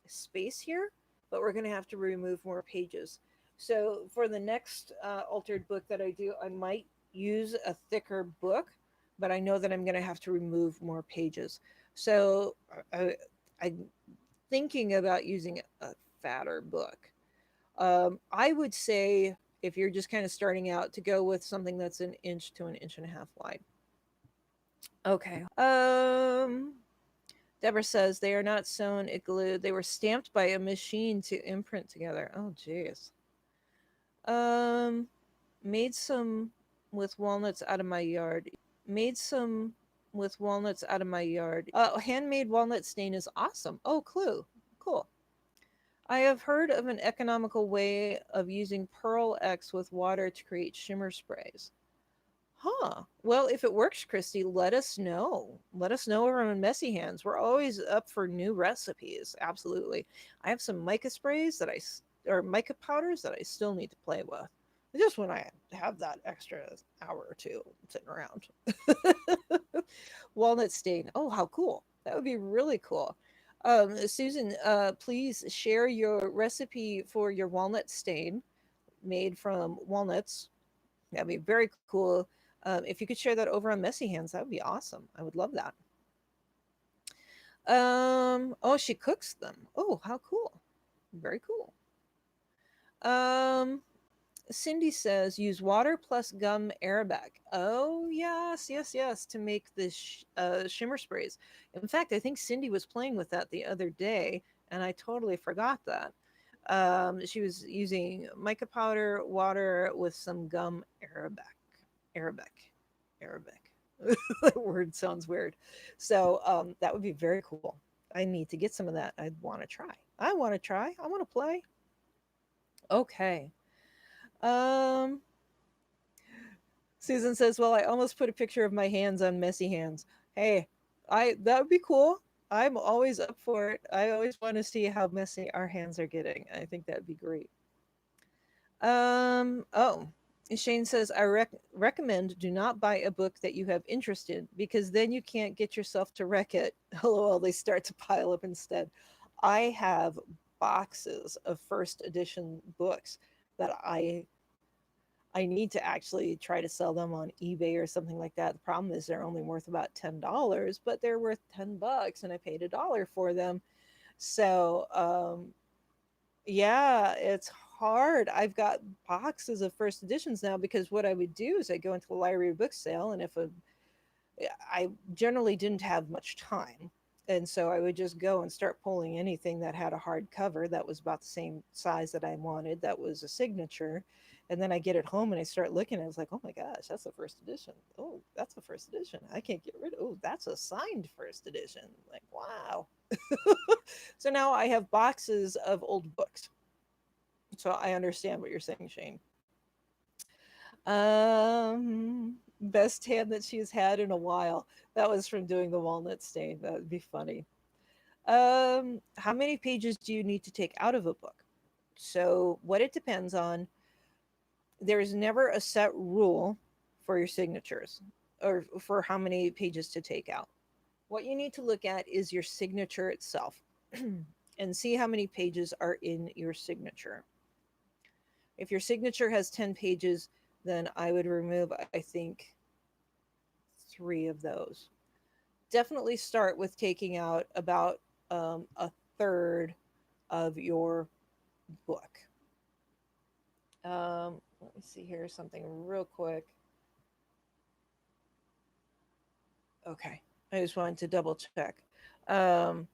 space here, but we're going to have to remove more pages. So for the next altered book that I do, I might use a thicker book, but I know that I'm going to have to remove more pages. So I'm thinking about using a fatter book. I would say if you're just kind of starting out, to go with something that's an inch to an inch and a half wide. Okay. Deborah says they are not sewn at glued. They were stamped by a machine to imprint together. Oh, jeez. Um, made some with walnuts out of my yard. Made some with walnuts out of my yard. Handmade walnut stain is awesome. Oh, clue. Cool. I have heard of an economical way of using Pearl X with water to create shimmer sprays. Huh. Well, if it works, Christy, let us know. Let us know over on Messy Hands. We're always up for new recipes. Absolutely. I have some mica sprays or mica powders that I still need to play with. Just when I have that extra hour or two sitting around. Walnut stain. Oh, how cool. That would be really cool. Susan, please share your recipe for your walnut stain made from walnuts. That'd be very cool. If you could share that over on Messy Hands, that would be awesome. I would love that. Oh, she cooks them. Oh, how cool. Very cool. Um, Cindy says use water plus gum Arabic. Oh, yes, yes, yes, to make the shimmer sprays. In fact, I think Cindy was playing with that the other day, and I totally forgot that. She was using mica powder, water with some gum Arabic. Arabic. Arabic. That word sounds weird. So that would be very cool. I need to get some of that. I want to try. I want to try. I want to play. Okay. Um, Susan says, "Well, I almost put a picture of my hands on Messy Hands. Hey, I that would be cool. I'm always up for it. I always want to see how messy our hands are getting. I think that'd be great." Oh, Shane says, I recommend do not buy a book that you have interest in because then you can't get yourself to wreck it. LOL, they start to pile up instead. I have boxes of first edition books that I need to actually try to sell them on eBay or something like that. The problem is they're only worth about $10, but they're worth $10 and I paid a dollar for them. So, yeah, it's hard. I've got boxes of first editions now because what I would do is I go into the library book sale, and if a I generally didn't have much time. And so I would just go and start pulling anything that had a hard cover that was about the same size that I wanted, that was a signature. And then I get it home and I start looking, and I was like, oh my gosh, that's a first edition. Oh, that's a first edition. I can't get rid of. Oh, that's a signed first edition. Like, wow. So now I have boxes of old books. So I understand what you're saying, Shane. Best hand that she's had in a while. That was from doing the walnut stain. That would be funny. How many pages do you need to take out of a book? So what it depends on, there is never a set rule for your signatures or for how many pages to take out. What you need to look at is your signature itself and see how many pages are in your signature. If your signature has 10 pages, then I would remove, I think, 3 of those. Definitely start with taking out about a third of your book. Let me see here something real quick. Okay, I just wanted to double check. Um,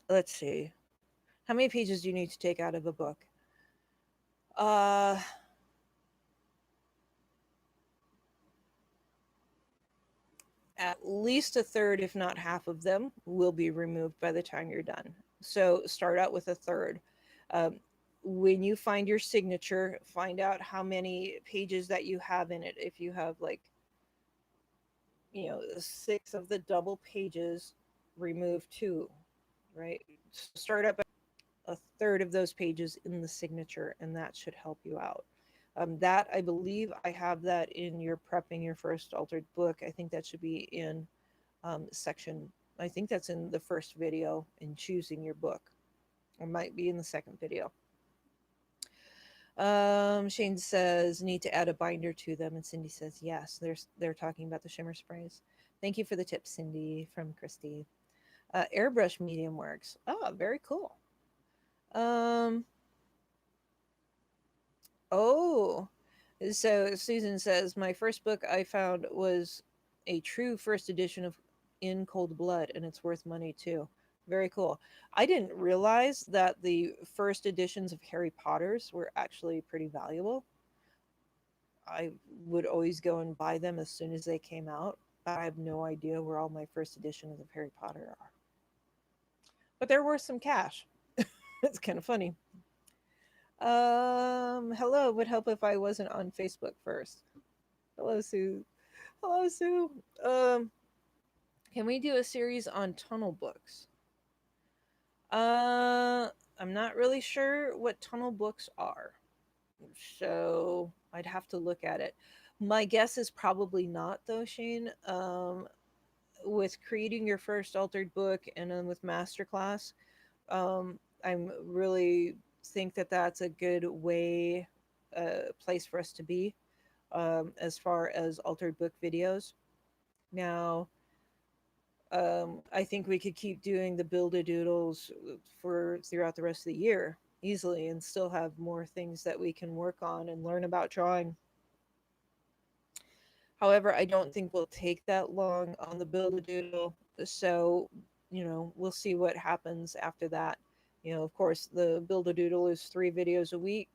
let's see. How many pages do you need to take out of a book? Uh, at least a third, if not half of them, will be removed by the time you're done. So start out with a third. Um, when you find your signature, find out how many pages that you have in it. If you have like, 6 of the double pages, remove 2, right? Start up a third of those pages in the signature, and that should help you out. That I believe I have that in your prepping your first altered book. I think that should be in section. I think that's in the first video in choosing your book. Or might be in the second video. Shane says need to add a binder to them, and Cindy says yes. They're talking about the shimmer sprays. Thank you for the tip, Cindy, from Christy. Airbrush medium works. Oh, very cool. Um, oh, so Susan says my first book I found was a true first edition of In Cold Blood, and it's worth money too. Very cool. I didn't realize that the first editions of Harry Potter's were actually pretty valuable. I would always go and buy them as soon as they came out. I have no idea where all my first editions of Harry Potter are. But they're worth some cash. It's kind of funny. Hello, would help if I wasn't on Facebook first. Hello, Sue. Hello, Sue. Can we do a series on tunnel books? I'm not really sure what tunnel books are, so I'd have to look at it. My guess is probably not, though, Shane. With creating your first altered book and then with masterclass, I'm really think that that's a good way, place for us to be, as far as altered book videos. Now, I think we could keep doing the build a doodles for throughout the rest of the year easily and still have more things that we can work on and learn about drawing. However, I don't think we'll take that long on the build a doodle. So, we'll see what happens after that. Of course, the build a doodle is 3 videos a week,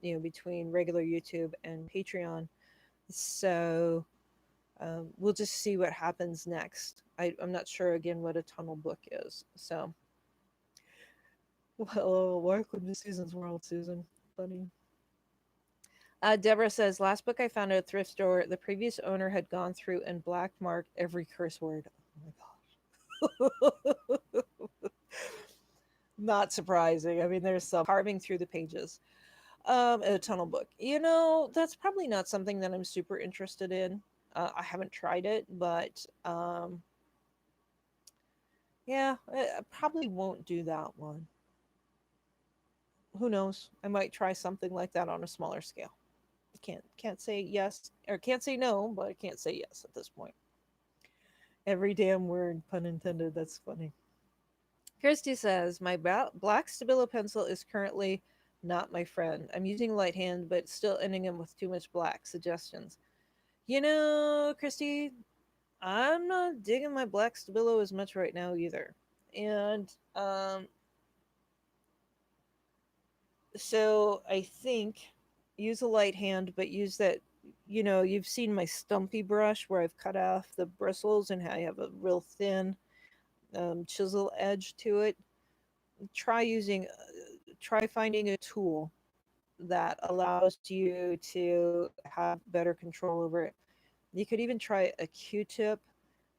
between regular YouTube and Patreon. So, we'll just see what happens next. I'm not sure again what a tunnel book is. So, well, welcome to Susan's World, Susan. Funny. Deborah says, last book I found at a thrift store, the previous owner had gone through and black marked every curse word. Oh my gosh. Not surprising. I mean, there's some carving through the pages. A tunnel book. That's probably not something that I'm super interested in. I haven't tried it, but yeah, I probably won't do that one. Who knows? I might try something like that on a smaller scale. Can't say yes or can't say no, but I can't say yes at this point. Every damn word, pun intended. That's funny. Kirsty says, my black Stabilo pencil is currently not my friend. I'm using light hand, but still ending up with too much black. Suggestions? You know, Christy, I'm not digging my black Stabilo as much right now either. And so I think use a light hand, but use that. You know, you've seen my stumpy brush where I've cut off the bristles and I have a real thin chisel edge to it. Try using, try finding a tool that allows you to have better control over it. You could even try a Q-tip,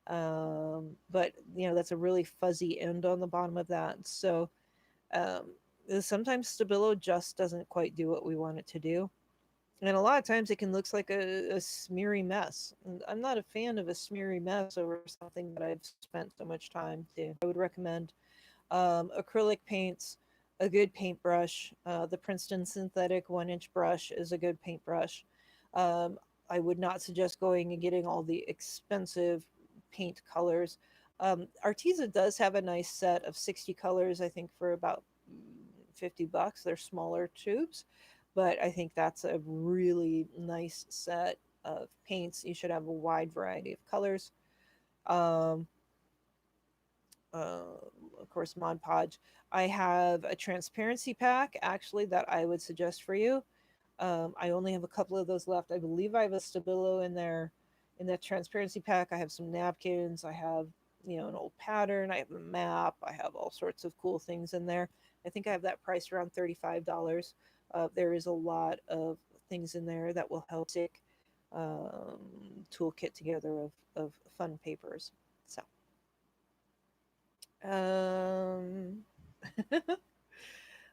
but you know that's a really fuzzy end on the bottom of that. So um, sometimes Stabilo just doesn't quite do what we want it to do. And a lot of times it can look like a smeary mess. And I'm not a fan of a smeary mess over something that I've spent so much time to. I would recommend acrylic paints, a good paintbrush. The Princeton synthetic 1 inch brush is a good paintbrush. Um, I would not suggest going and getting all the expensive paint colors. Arteza does have a nice set of 60 colors, I think, for about $50. They're smaller tubes, but I think that's a really nice set of paints. You should have a wide variety of colors. Um, uh, of course, Mod Podge. I have a transparency pack actually that I would suggest for you. I only have a couple of those left. I believe I have a Stabilo in there in that transparency pack. I have some napkins. I have, you know, an old pattern. I have a map. I have all sorts of cool things in there. I think I have that priced around $35. There is a lot of things in there that will help stick um, toolkit together of fun papers. So, um,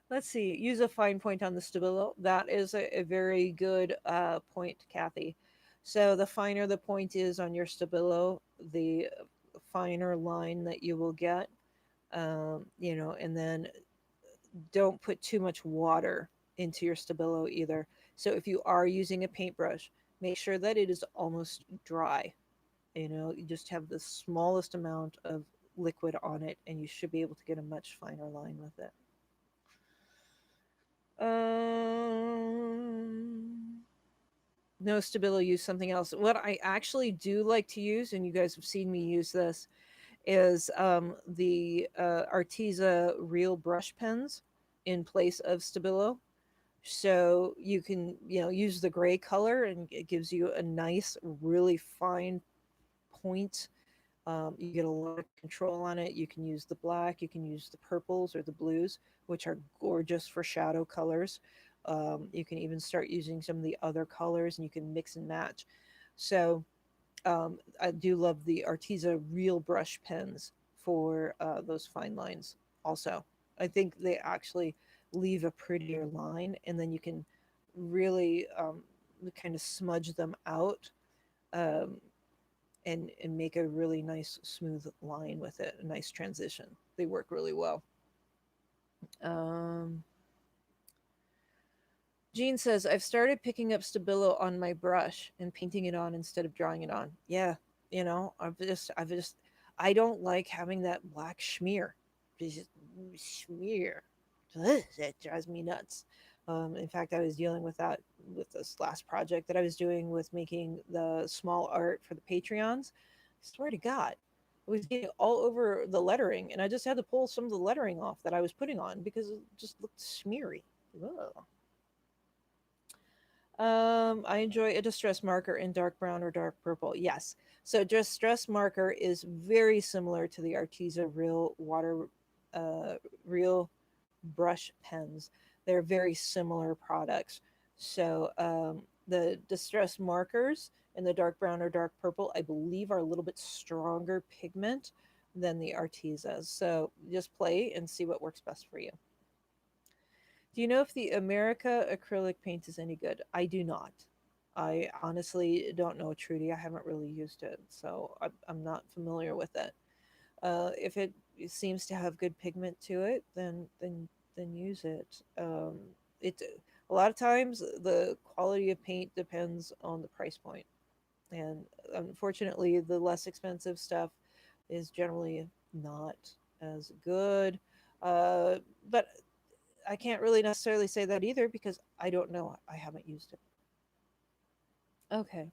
let's see. Use a fine point on the Stabilo. That is a very good point, Kathy. So the finer the point is on your Stabilo, the finer line that you will get. You know, and then don't put too much water into your Stabilo either. So if you are using a paintbrush, make sure that it is almost dry. You know, you just have the smallest amount of liquid on it, and you should be able to get a much finer line with it. No, Stabilo, use something else. What I actually do like to use, and you guys have seen me use this, is the Arteza real brush pens in place of Stabilo. So you can, you know, use the gray color and it gives you a nice, really fine point. You get a lot of control on it. You can use the black, you can use the purples or the blues, which are gorgeous for shadow colors. You can even start using some of the other colors and you can mix and match. So I do love the Arteza real brush pens for those fine lines also. I think they actually leave a prettier line and then you can really kind of smudge them out um, and make a really nice smooth line with it, a nice transition. They work really well. Um, Jean says, I've started picking up Stabilo on my brush and painting it on instead of drawing it on. Yeah, you know, I don't like having that black schmear. Just smear. Ugh, that drives me nuts. In fact, I was dealing with that with this last project that I was doing with making the small art for the Patreons. I swear to God, it was getting all over the lettering, and I just had to pull some of the lettering off that I was putting on because it just looked smeary. Ugh. I enjoy a distress marker in dark brown or dark purple. Yes. So distress marker is very similar to the Arteza real water, uh, real brush pens. They're very similar products. So the distress markers in the dark brown or dark purple, I believe, are a little bit stronger pigment than the Artezas. So just play and see what works best for you. Do you know if the America acrylic paint is any good? I do not. I honestly don't know, Trudy. I haven't really used it, so I'm not familiar with it. If it seems to have good pigment to it, then use it. It A lot of times, the quality of paint depends on the price point, and unfortunately, the less expensive stuff is generally not as good. Uh, but I can't really necessarily say that either because I don't know. I haven't used it. Okay,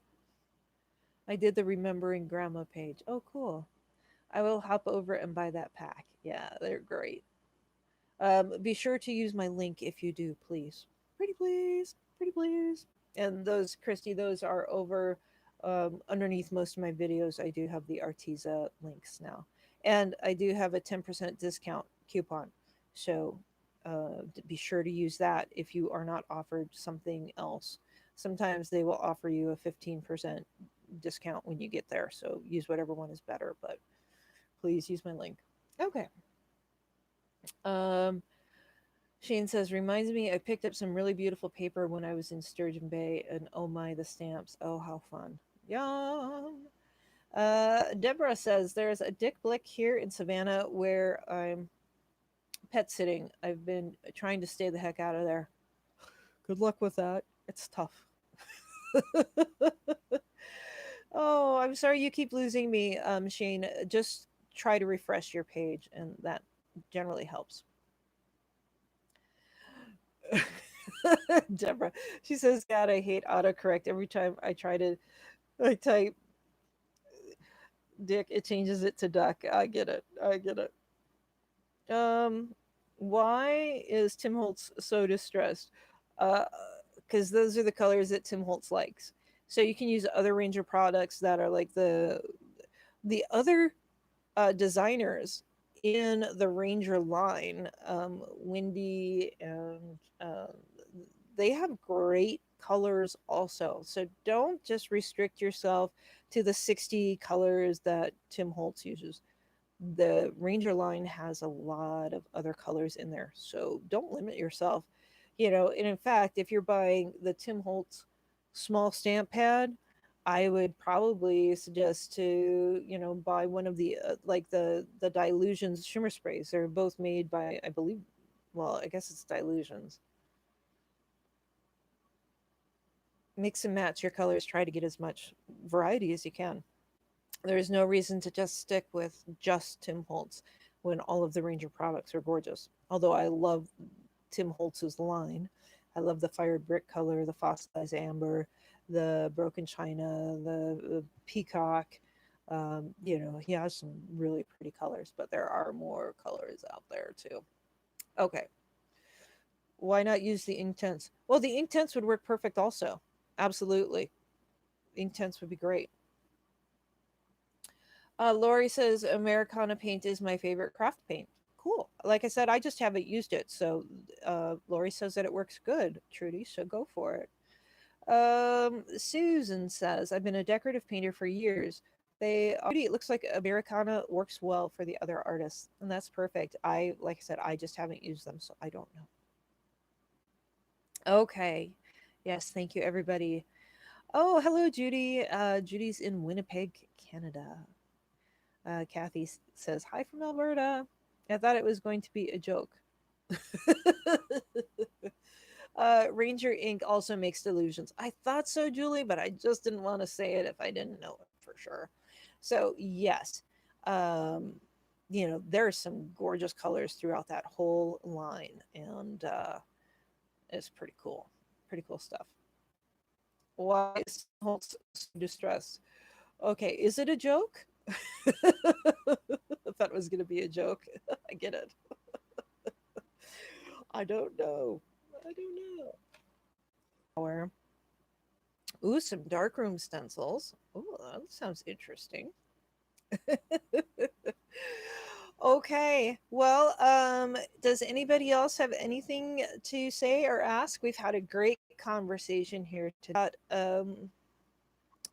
I did the remembering grandma page. Oh, cool. I will hop over and buy that pack. Yeah, they're great. Be sure to use my link if you do, please. Pretty please. Pretty please. And those, Christy, those are over underneath most of my videos. I do have the Arteza links now. And I do have a 10% discount coupon. So be sure to use that if you are not offered something else. Sometimes they will offer you a 15% discount when you get there. So use whatever one is better, but please use my link. Okay. Um, Shane says, reminds me, I picked up some really beautiful paper when I was in Sturgeon Bay, and oh my, the stamps. Oh, how fun. Yum. Deborah says, there's a Dick Blick here in Savannah where I'm pet sitting. I've been trying to stay the heck out of there. Good luck with that. It's tough. Oh, I'm sorry you keep losing me, Shane. Just try to refresh your page, and that generally helps. Deborah. She says, God, I hate autocorrect. Every time I try to I type dick, it changes it to duck. I get it. I get it. Um, why is Tim Holtz so distressed? Uh, because those are the colors that Tim Holtz likes. So you can use other Ranger products that are like the other designers in the Ranger line, Wendy and they have great colors also. So don't just restrict yourself to the 60 colors that Tim Holtz uses. The Ranger line has a lot of other colors in there. So don't limit yourself. And in fact, if you're buying the Tim Holtz small stamp pad, I would probably suggest to, buy one of the like the Dilutions shimmer sprays. They're both made by, I believe, well, I guess it's Dilutions. Mix and match your colors, try to get as much variety as you can. There's no reason to just stick with just Tim Holtz when all of the Ranger products are gorgeous. Although I love Tim Holtz's line. I love the fired brick color, the fossilized amber, the broken china, the peacock. He has some really pretty colors, but there are more colors out there too. Okay. Why not use the Inktense? Well, the Inktense would work perfect also. Absolutely. Inktense would be great. Lori says Americana paint is my favorite craft paint. Cool. Like I said, I just haven't used it. So Lori says that it works good, Trudy. So go for it. Susan says, I've been a decorative painter for years. It looks like Americana works well for the other artists, and that's perfect. Like I said, I just haven't used them, so I don't know. Okay. Yes, thank you, everybody. Oh, hello, Judy. Judy's in Winnipeg, Canada. Kathy says, hi from Alberta. I thought it was going to be a joke. Ranger Inc. also makes delusions. I thought so, Julie, but I just didn't want to say it if I didn't know it for sure. So, yes, um, there's some gorgeous colors throughout that whole line, and it's pretty cool. Pretty cool stuff. Why is Holtz so distressed? Okay, is it a joke? I thought it was going to be a joke. I get it. I don't know. I don't know. Or, ooh, some darkroom stencils. Ooh, that sounds interesting. Okay. Well, does anybody else have anything to say or ask? We've had a great conversation here today about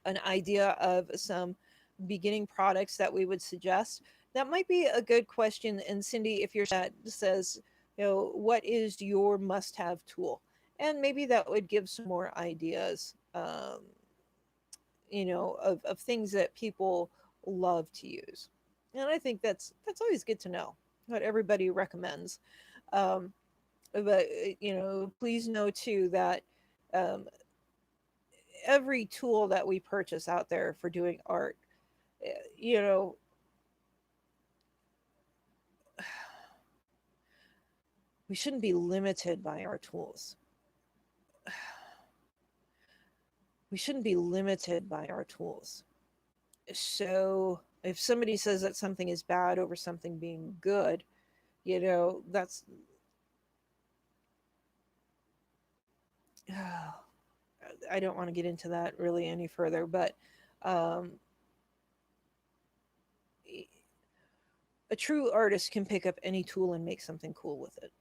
an idea of some beginning products that we would suggest. That might be a good question. And Cindy, if your chat says, what is your must-have tool? And maybe that would give some more ideas, of things that people love to use. And I think that's always good to know what everybody recommends. Um, But please know too that um, every tool that we purchase out there for doing art, uh, you know, we shouldn't be limited by our tools. We shouldn't be limited by our tools. So if somebody says that something is bad over something being good, that's I don't want to get into that really any further, but um, a true artist can pick up any tool and make something cool with it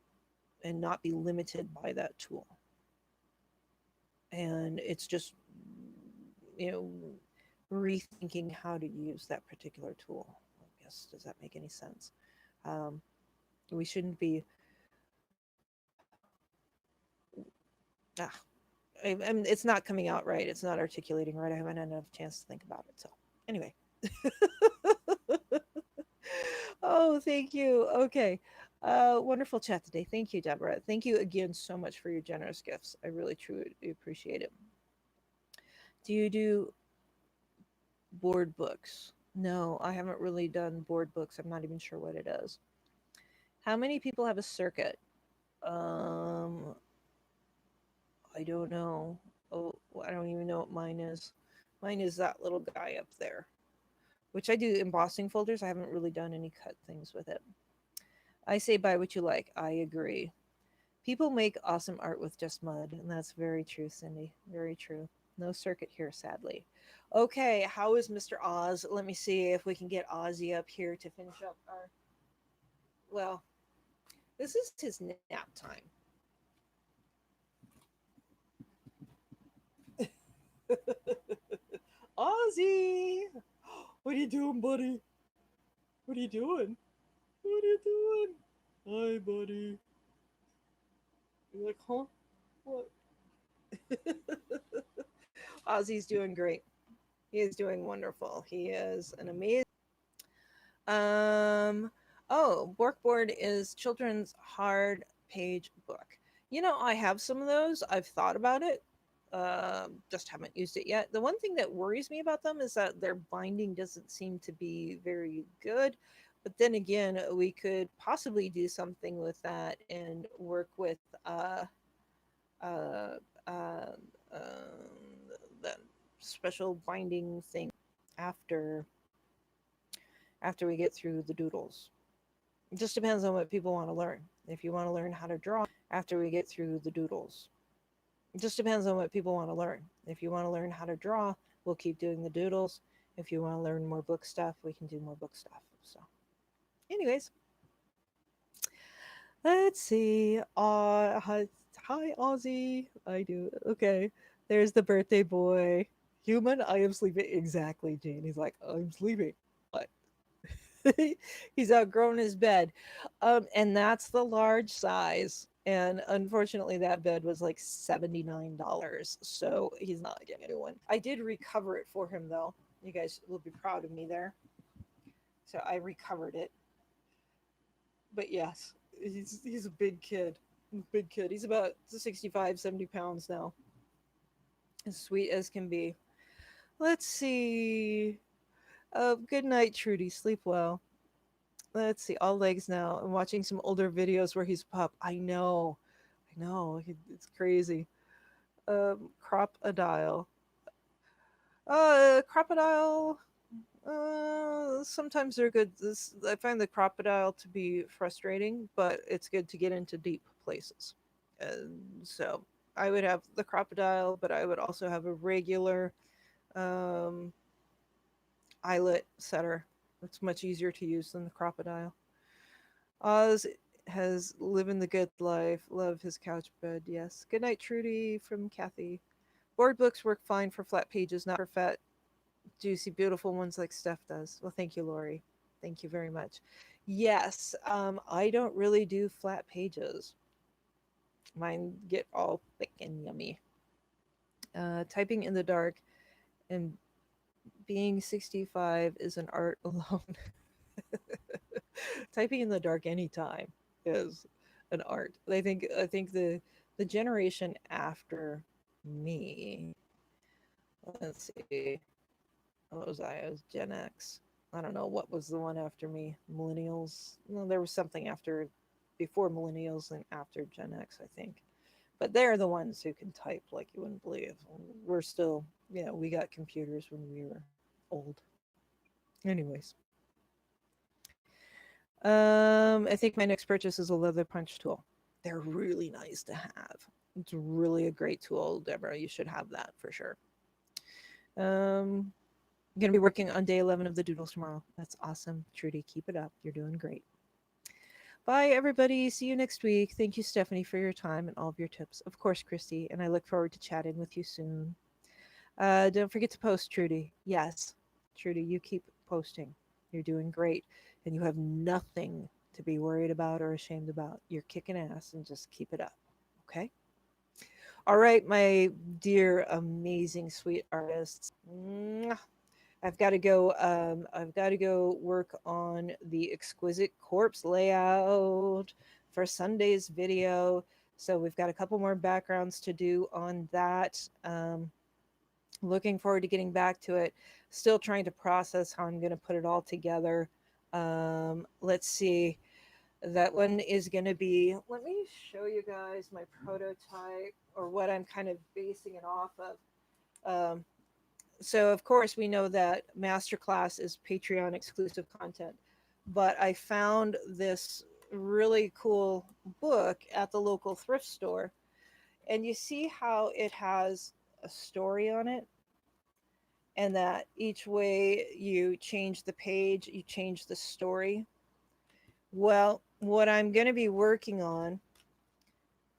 and not be limited by that tool. And it's just, you know, rethinking how to use that particular tool. I guess, does that make any sense? Um, we shouldn't be, ah, it's not coming out right. It's not articulating right. I haven't had enough chance to think about it. So, anyway. Oh, thank you. Okay. Wonderful chat today. Thank you, Deborah. Thank you again so much for your generous gifts. I really truly appreciate it. Do you do board books? No, I haven't really done board books. I'm not even sure what it is. How many people have a circuit? Um, I don't know. Oh, I don't even know what mine is. Mine is that little guy up there, which I do embossing folders. I haven't really done any cut things with it. I say buy what you like. I agree. People make awesome art with just mud, and that's very true, Cindy. Very true. No circuit here, sadly. Okay, how is Mr. Oz? Let me see if we can get Ozzy up here to finish up our. Well, this is his nap time. Ozzy! What are you doing, buddy? What are you doing? What are you doing? Hi, buddy. You're like, huh? What? Ozzy's doing great. He is doing wonderful. He is an amazing. Um. Oh, Borkboard is children's hard page book. I have some of those. I've thought about it. Just haven't used it yet. The one thing that worries me about them is that their binding doesn't seem to be very good. But then again, we could possibly do something with that and work with uh, uh, that special binding thing after after we get through the doodles. It just depends on what people want to learn. If you want to learn how to draw after we get through the doodles, it just depends on what people want to learn. If you want to learn how to draw, we'll keep doing the doodles. If you want to learn more book stuff, we can do more book stuff. So, anyways, let's see. Hi, Ozzy. I do. Okay. There's the birthday boy. Human, I am sleeping. Exactly, Jane. He's like, I'm sleeping. What? He's outgrown his bed. And that's the large size. And unfortunately, that bed was like $79. So he's not getting a new one. I did recover it for him, though. You guys will be proud of me there. So I recovered it. But yes, he's a big kid. Big kid. He's about 65, 70 pounds now. As sweet as can be. Let's see. Good night, Trudy. Sleep well. Let's see. All legs now. I'm watching some older videos where he's a pup. I know. It's crazy. Crocodile. Crocodile. Sometimes they're good. I find the crocodile to be frustrating, but it's good to get into deep places. And so I would have the crocodile, but I would also have a regular um, eyelet setter. It's much easier to use than the crocodile. Oz has living the good life. Love his couch bed. Yes. Good night, Trudy from Kathy. Board books work fine for flat pages, not for fat, juicy, beautiful ones like Steph does. Well, thank you, Lori. Thank you very much. Yes, I don't really do flat pages. Mine get all thick and yummy. Typing in the dark and being 65 is an art alone. Typing in the dark anytime is. an art. I think the generation after me, let's see, what was I? I was Gen X. I don't know what was the one after me. Millennials. No, there was something after, before millennials and after Gen X, I think. But they're the ones who can type like you wouldn't believe. We're still, we got computers when we were old. Anyways, I think my next purchase is a leather punch tool. They're really nice to have. It's really a great tool, Deborah. You should have that for sure. I'm going to be working on day 11 of the doodles tomorrow. That's awesome. Trudy, keep it up. You're doing great. Bye, everybody. See you next week. Thank you, Stephanie, for your time and all of your tips. Of course, Christy, and I look forward to chatting with you soon. Don't forget to post, Trudy. Yes, Trudy, you keep posting. You're doing great, and you have nothing to be worried about or ashamed about. You're kicking ass, and just keep it up. Okay? All right, my dear, amazing, sweet artists. Mwah. I've got to go. I've got to go work on the exquisite corpse layout for Sunday's video. So we've got a couple more backgrounds to do on that. Looking forward to getting back to it. Still trying to process how I'm going to put it all together. Let's see. That one is going to be, let me show you guys my prototype or what I'm kind of basing it off of. So, of course, we know that Masterclass is Patreon exclusive content, but I found this really cool book at the local thrift store. And you see how it has a story on it, and that each way you change the page, you change the story. Well, what I'm going to be working on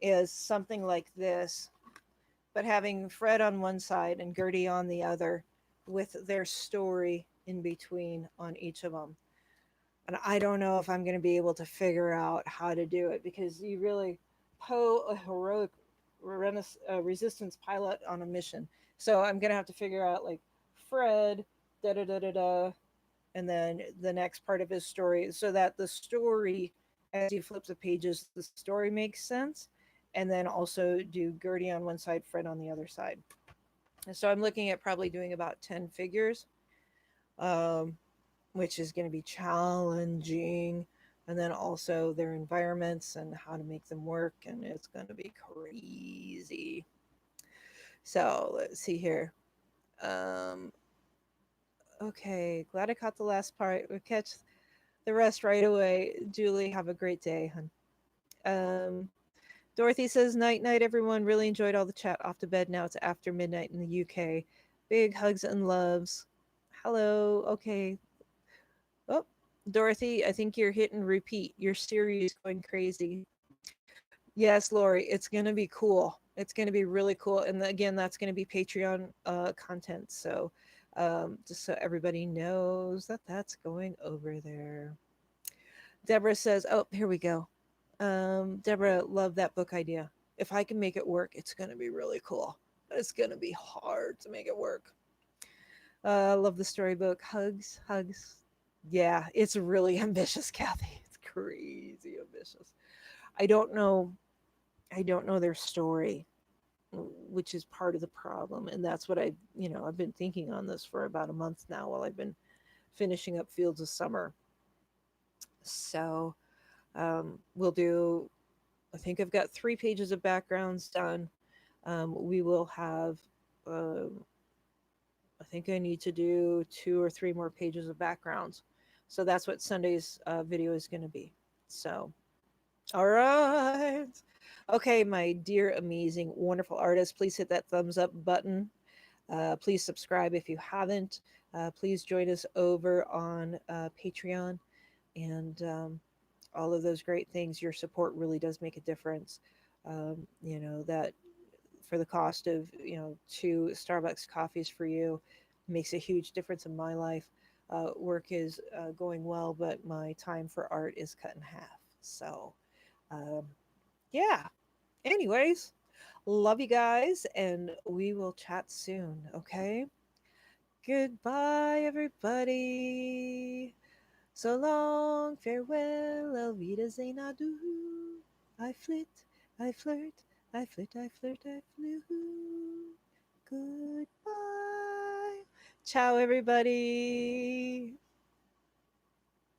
is something like this, but having Fred on one side and Gertie on the other with their story in between on each of them. And I don't know if I'm going to be able to figure out how to do it, because you really Poe, a heroic resistance pilot on a mission. So I'm going to have to figure out like Fred, da da da da da, and then the next part of his story, so that the story, as he flips the pages, the story makes sense. And then also do Gertie on one side, Fred on the other side. And so I'm looking at probably doing about 10 figures, um, which is going to be challenging. And then also their environments and how to make them work. And it's going to be crazy. So let's see here. Um, okay, glad I caught the last part. We'll catch the rest right away. Julie, have a great day, hun. Um, Dorothy says, night, night, everyone. Really enjoyed all the chat. Off to bed now. It's after midnight in the UK. Big hugs and loves. Hello. Okay. Oh, Dorothy, I think you're hitting repeat. Your Siri is going crazy. Yes, Lori, it's going to be cool. It's going to be really cool. And again, that's going to be Patreon content. So just so everybody knows that that's going over there. Deborah says, oh, here we go. Deborah, love that book idea. If I can make it work, it's going to be really cool. It's going to be hard to make it work. Love the storybook. Hugs, hugs. Yeah, it's really ambitious, Kathy. It's crazy ambitious. I don't know. I don't know their story, which is part of the problem. And that's what I've been thinking on this for about a month now while I've been finishing up Fields of Summer. So we'll do, I think I've got 3 pages of backgrounds done. We will have, I think I need to do 2 or 3 more pages of backgrounds. So that's what Sunday's video is going to be. So, all right. Okay, my dear, amazing, wonderful artist, please hit that thumbs up button. Please subscribe if you haven't. Please join us over on Patreon and all of those great things. Your support really does make a difference. That for the cost of 2 Starbucks coffees for you makes a huge difference in my life. Work is going well, but my time for art is cut in half. So um, yeah, anyways, love you guys, and we will chat soon. Okay, goodbye everybody. So long, farewell, Elvita Zainadu. I flit, I flirt, I flit, I flirt, I flew. Goodbye. Ciao, everybody.